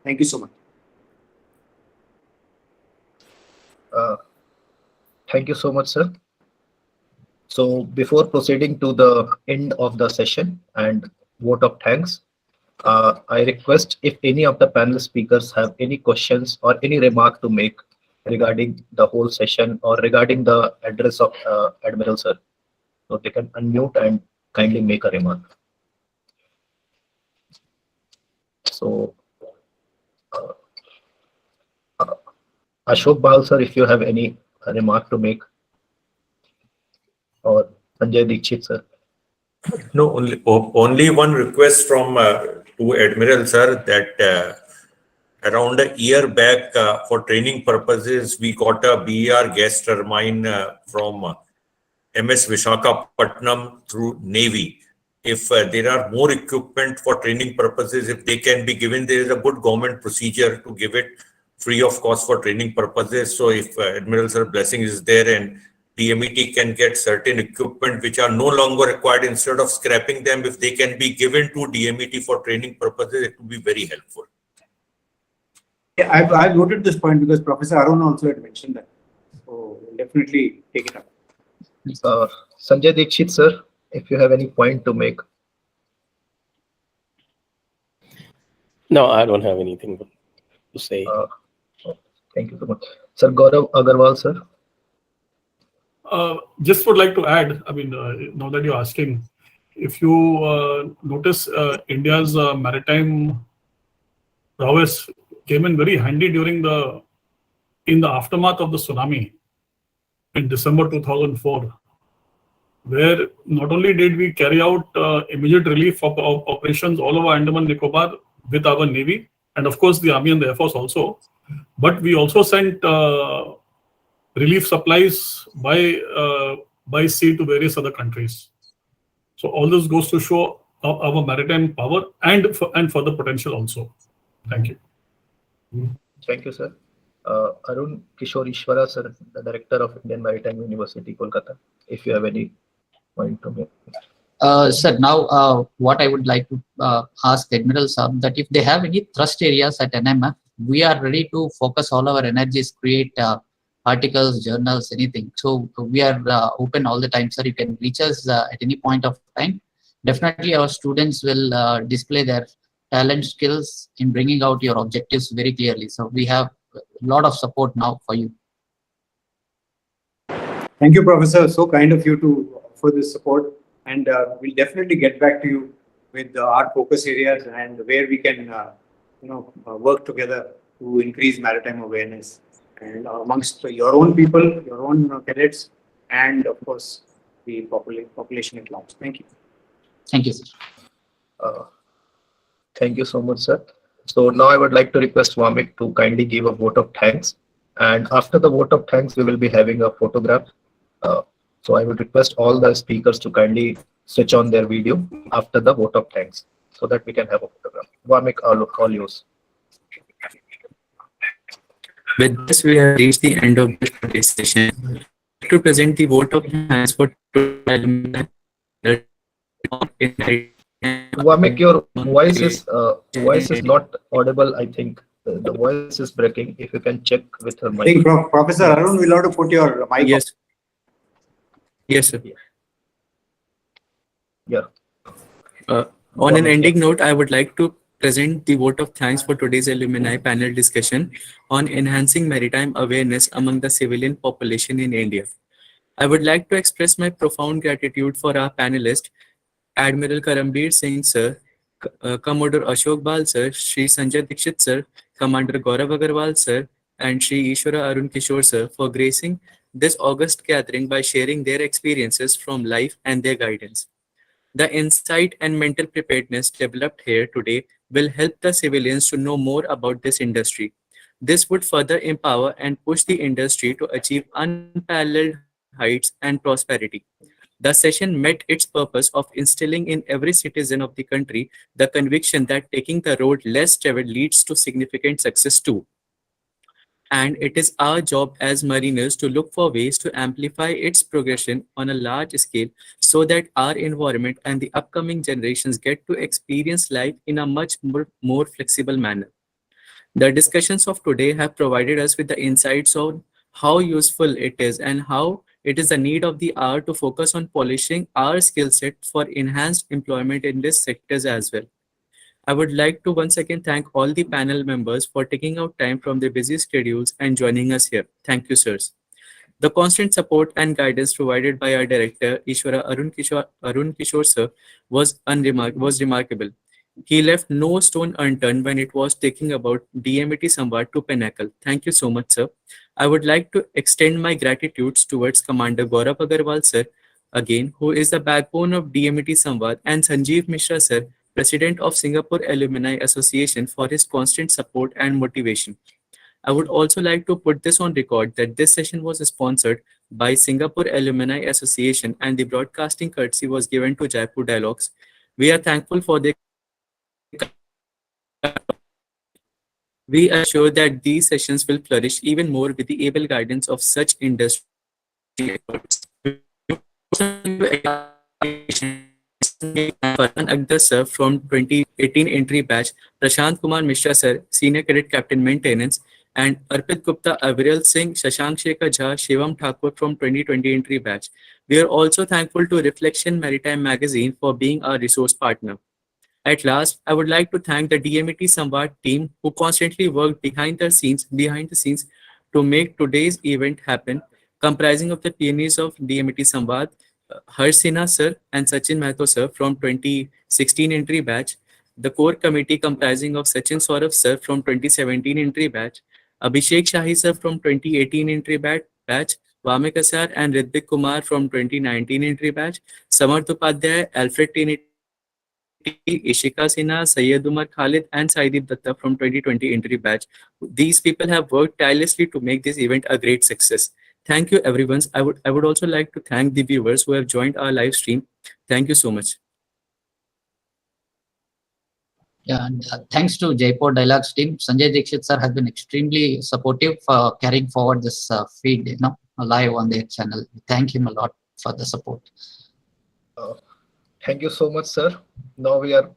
Thank you so much. Thank you so much, sir. So before proceeding to the end of the session and vote of thanks, I request if any of the panel speakers have any questions or any remark to make regarding the whole session or regarding the address of Admiral sir. So they can unmute and kindly make a remark. So Ashok Bhal sir, if you have any remark to make, or Sanjay Dixit sir. No, only one request from to Admiral sir that around a year back, for training purposes, we got a BER gas turbine from MS Visakhapatnam through Navy. If there are more equipment for training purposes, if they can be given, there is a good government procedure to give it free of cost for training purposes. So if Admiral sir blessing is there and DMET can get certain equipment which are no longer required, instead of scrapping them, if they can be given to DMET for training purposes, it would be very helpful. Yeah, I've noted this point because Professor Arun also had mentioned that. So we'll definitely take it up. Sanjay Dixit sir, if you have any point to make. No, I don't have anything to say. Thank you so much. Sir Gaurav Agarwal sir. Just would like to add, I mean, now that you're asking, if you notice, India's maritime prowess came in very handy during in the aftermath of the tsunami in December 2004, where not only did we carry out immediate relief of operations all over Andaman Nicobar with our Navy, and of course the Army and the Air Force also, but we also sent relief supplies by sea to various other countries. So all this goes to show our maritime power and further potential also. Thank you. Thank you, sir. Arun, Kishore, Eswara, sir, the Director of Indian Maritime University, Kolkata, if you have any point to make. Sir, now what I would like to ask Admiral Saab, that if they have any thrust areas at NMF, we are ready to focus all our energies, create articles, journals, anything. So we are open all the time, sir. You can reach us at any point of time. Definitely our students will display their talent, skills in bringing out your objectives very clearly. So we have a lot of support now for you. Thank you, Professor. So kind of you to offer this support. And we'll definitely get back to you with our focus areas and where we can, work together to increase maritime awareness and amongst your own people, your own cadets, and of course the population at large. Thank you. Thank you, sir. Thank you so much, sir. So now I would like to request Vamik to kindly give a vote of thanks. And after the vote of thanks, we will be having a photograph. So I would request all the speakers to kindly switch on their video after the vote of thanks so that we can have a photograph. Vamik, all yours. With this, we have reached the end of this session. To present the vote of thanks for Vamik, your voice is not audible. I think the voice is breaking. If you can check with her mic. I think Professor Arun will have to put your mic. Yes. Yes, sir. Yeah. On an ending note, I would like to present the vote of thanks for today's alumni panel discussion on enhancing maritime awareness among the civilian population in India. I would like to express my profound gratitude for our panelists, Admiral Karambir Singh sir, Commodore Ashok Bhal sir, Shri Sanjay Dixit sir, Commander Gaurav Agarwal sir, and Shri Eswara Arun Kishore sir for gracing this august gathering by sharing their experiences from life and their guidance. The insight and mental preparedness developed here today will help the civilians to know more about this industry. This would further empower and push the industry to achieve unparalleled heights and prosperity. The session met its purpose of instilling in every citizen of the country the conviction that taking the road less traveled leads to significant success too. And it is our job as mariners to look for ways to amplify its progression on a large scale so that our environment and the upcoming generations get to experience life in a much more flexible manner. The discussions of today have provided us with the insights on how useful it is and how it is the need of the hour to focus on polishing our skill set for enhanced employment in these sectors as well. I would like to once again thank all the panel members for taking out time from their busy schedules and joining us here. Thank you, sirs. The constant support and guidance provided by our director, Eswara Arun Kishore sir, was remarkable. He left no stone unturned when it was taking about DMET Samvaad to Pinnacle. Thank you so much, sir. I would like to extend my gratitudes towards Commander Gaurav Agarwal sir, again, who is the backbone of DMET Samvaad, and Sanjeev Mishra sir, President of Singapore Alumni Association, for his constant support and motivation. I would also like to put this on record that this session was sponsored by Singapore Alumni Association and the broadcasting courtesy was given to Jaipur Dialogues. We are thankful for their. We are sure that these sessions will flourish even more with the able guidance of such industry experts. Farhan Akhtar sir from 2018 entry batch, Prashant Kumar Mishra sir, Senior Cadet Captain Maintenance, and Arpit Gupta, Admiral Singh, Shashank Shekhar Jha, Shivam Thakur from 2020 entry batch. We are also thankful to Reflection Maritime Magazine for being our resource partner. At last, I would like to thank the DMET Samvaad team who constantly worked behind the scenes to make today's event happen, comprising of the pioneers of DMET Samvaad, Harsh Sinha sir and Sachin Mahto sir from 2016 entry batch, the core committee comprising of Sachin Saurav sir from 2017 entry batch, Abhishek Shahi sir from 2018 entry batch, Vamika sir and Ritvik Kumar from 2019 entry batch, Samarth Upadhyay, Alfred Trinity, Ishika Sinha, Syed Umar Khalid, and Saideep Datta from 2020 entry batch. These people have worked tirelessly to make this event a great success. Thank you, everyone. I would also like to thank the viewers who have joined our live stream. Thank you so much. Yeah, and thanks to Jaipur Dialogues team, Sanjay Dixit sir has been extremely supportive for carrying forward this feed, live on their channel. Thank him a lot for the support. Thank you so much, sir. Now we are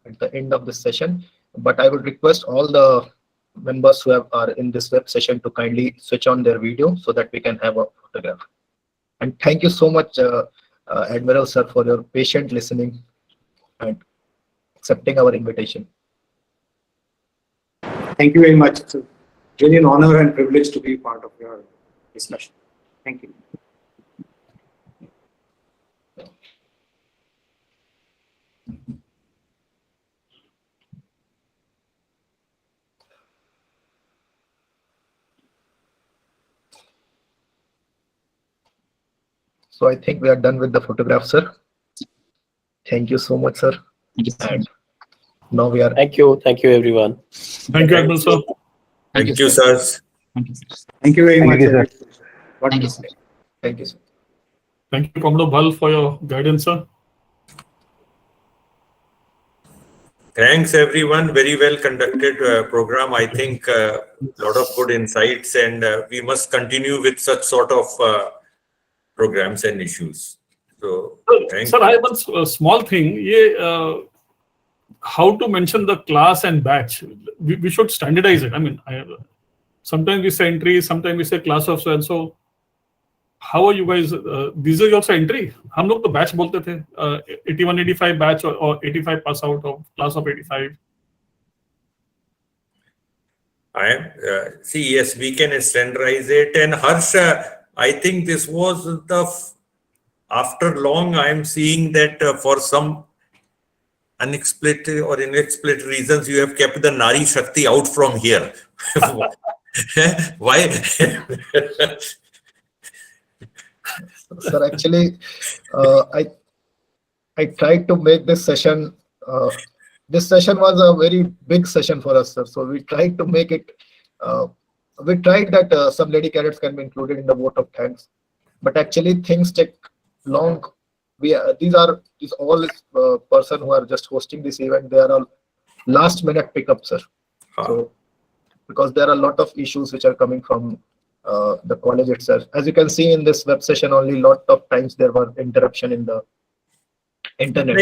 at the end of this session, but I would request all the members who are in this web session to kindly switch on their video so that we can have a photograph. And thank you so much, Admiral sir, for your patient listening and accepting our invitation. Thank you very much. It's really an honor and privilege to be part of your discussion. Thank you. So I think we are done with the photograph, sir. Thank you so much, sir. And now we are. Thank you everyone. Thank you, Admiral sir. Thank you, sirs. Thank you very much. Thank you, sir. Thank you, sir. Thank you, Commodore Bhal, for your guidance, sir. Thanks, everyone. Very well conducted program. I think a lot of good insights, and we must continue with such sort of programs and issues. So, Sir, I have one small thing. How to mention the class and batch? We should standardize it. I mean, sometimes we say entry, sometimes we say class of so and so. How are you guys? These are also entry. हम लोग तो batch बोलते थे. 81, 85 batch or 85 pass out of class of 85. I am see, yes, we can standardize it. And Harsh, I think this was after long I am seeing that for some unexplained or inexplained reasons you have kept the Nari Shakti out from here. Why? Sir, actually, I tried to make this session. This session was a very big session for us, sir. So we tried to make it. We tried that some lady cadets can be included in the vote of thanks, but actually things take long. These all person who are just hosting this event. They are all last minute pickups, sir. So because there are a lot of issues which are coming from the college itself. As you can see in this web session, only lot of times there were interruption in the internet.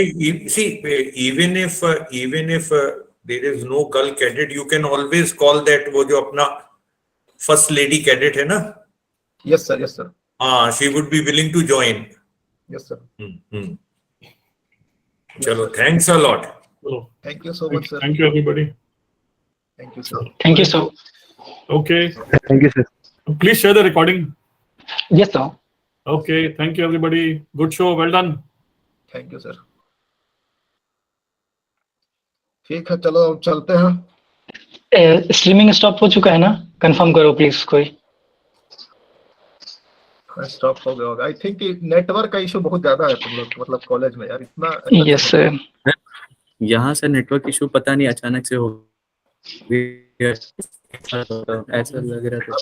See, even if there is no girl cadet, you can always call that wo jo apna first lady cadet hai na? Yes, sir. Yes, sir. She would be willing to join. Yes, sir. Chalo, thanks a lot. Thank you so much, sir. Thank you, everybody. Thank you, sir. Thank you, sir. Okay. Thank you, sir. Please share the recording. Yes, sir. Okay. Thank you, everybody. Good show. Well done. Thank you, sir. ठीक है, चलो अब चलते हैं. Streaming stop हो चुका है ना? कंफर्म करो प्लीज कोई. स्टॉप हो गया होगा. आई थिंक नेटवर्क का इशू बहुत ज्यादा है तुम लोग मतलब कॉलेज में यार इतना. Yes sir. यहाँ से नेटवर्क इशू पता नहीं अचानक से हो गया ऐसा लग रहा था.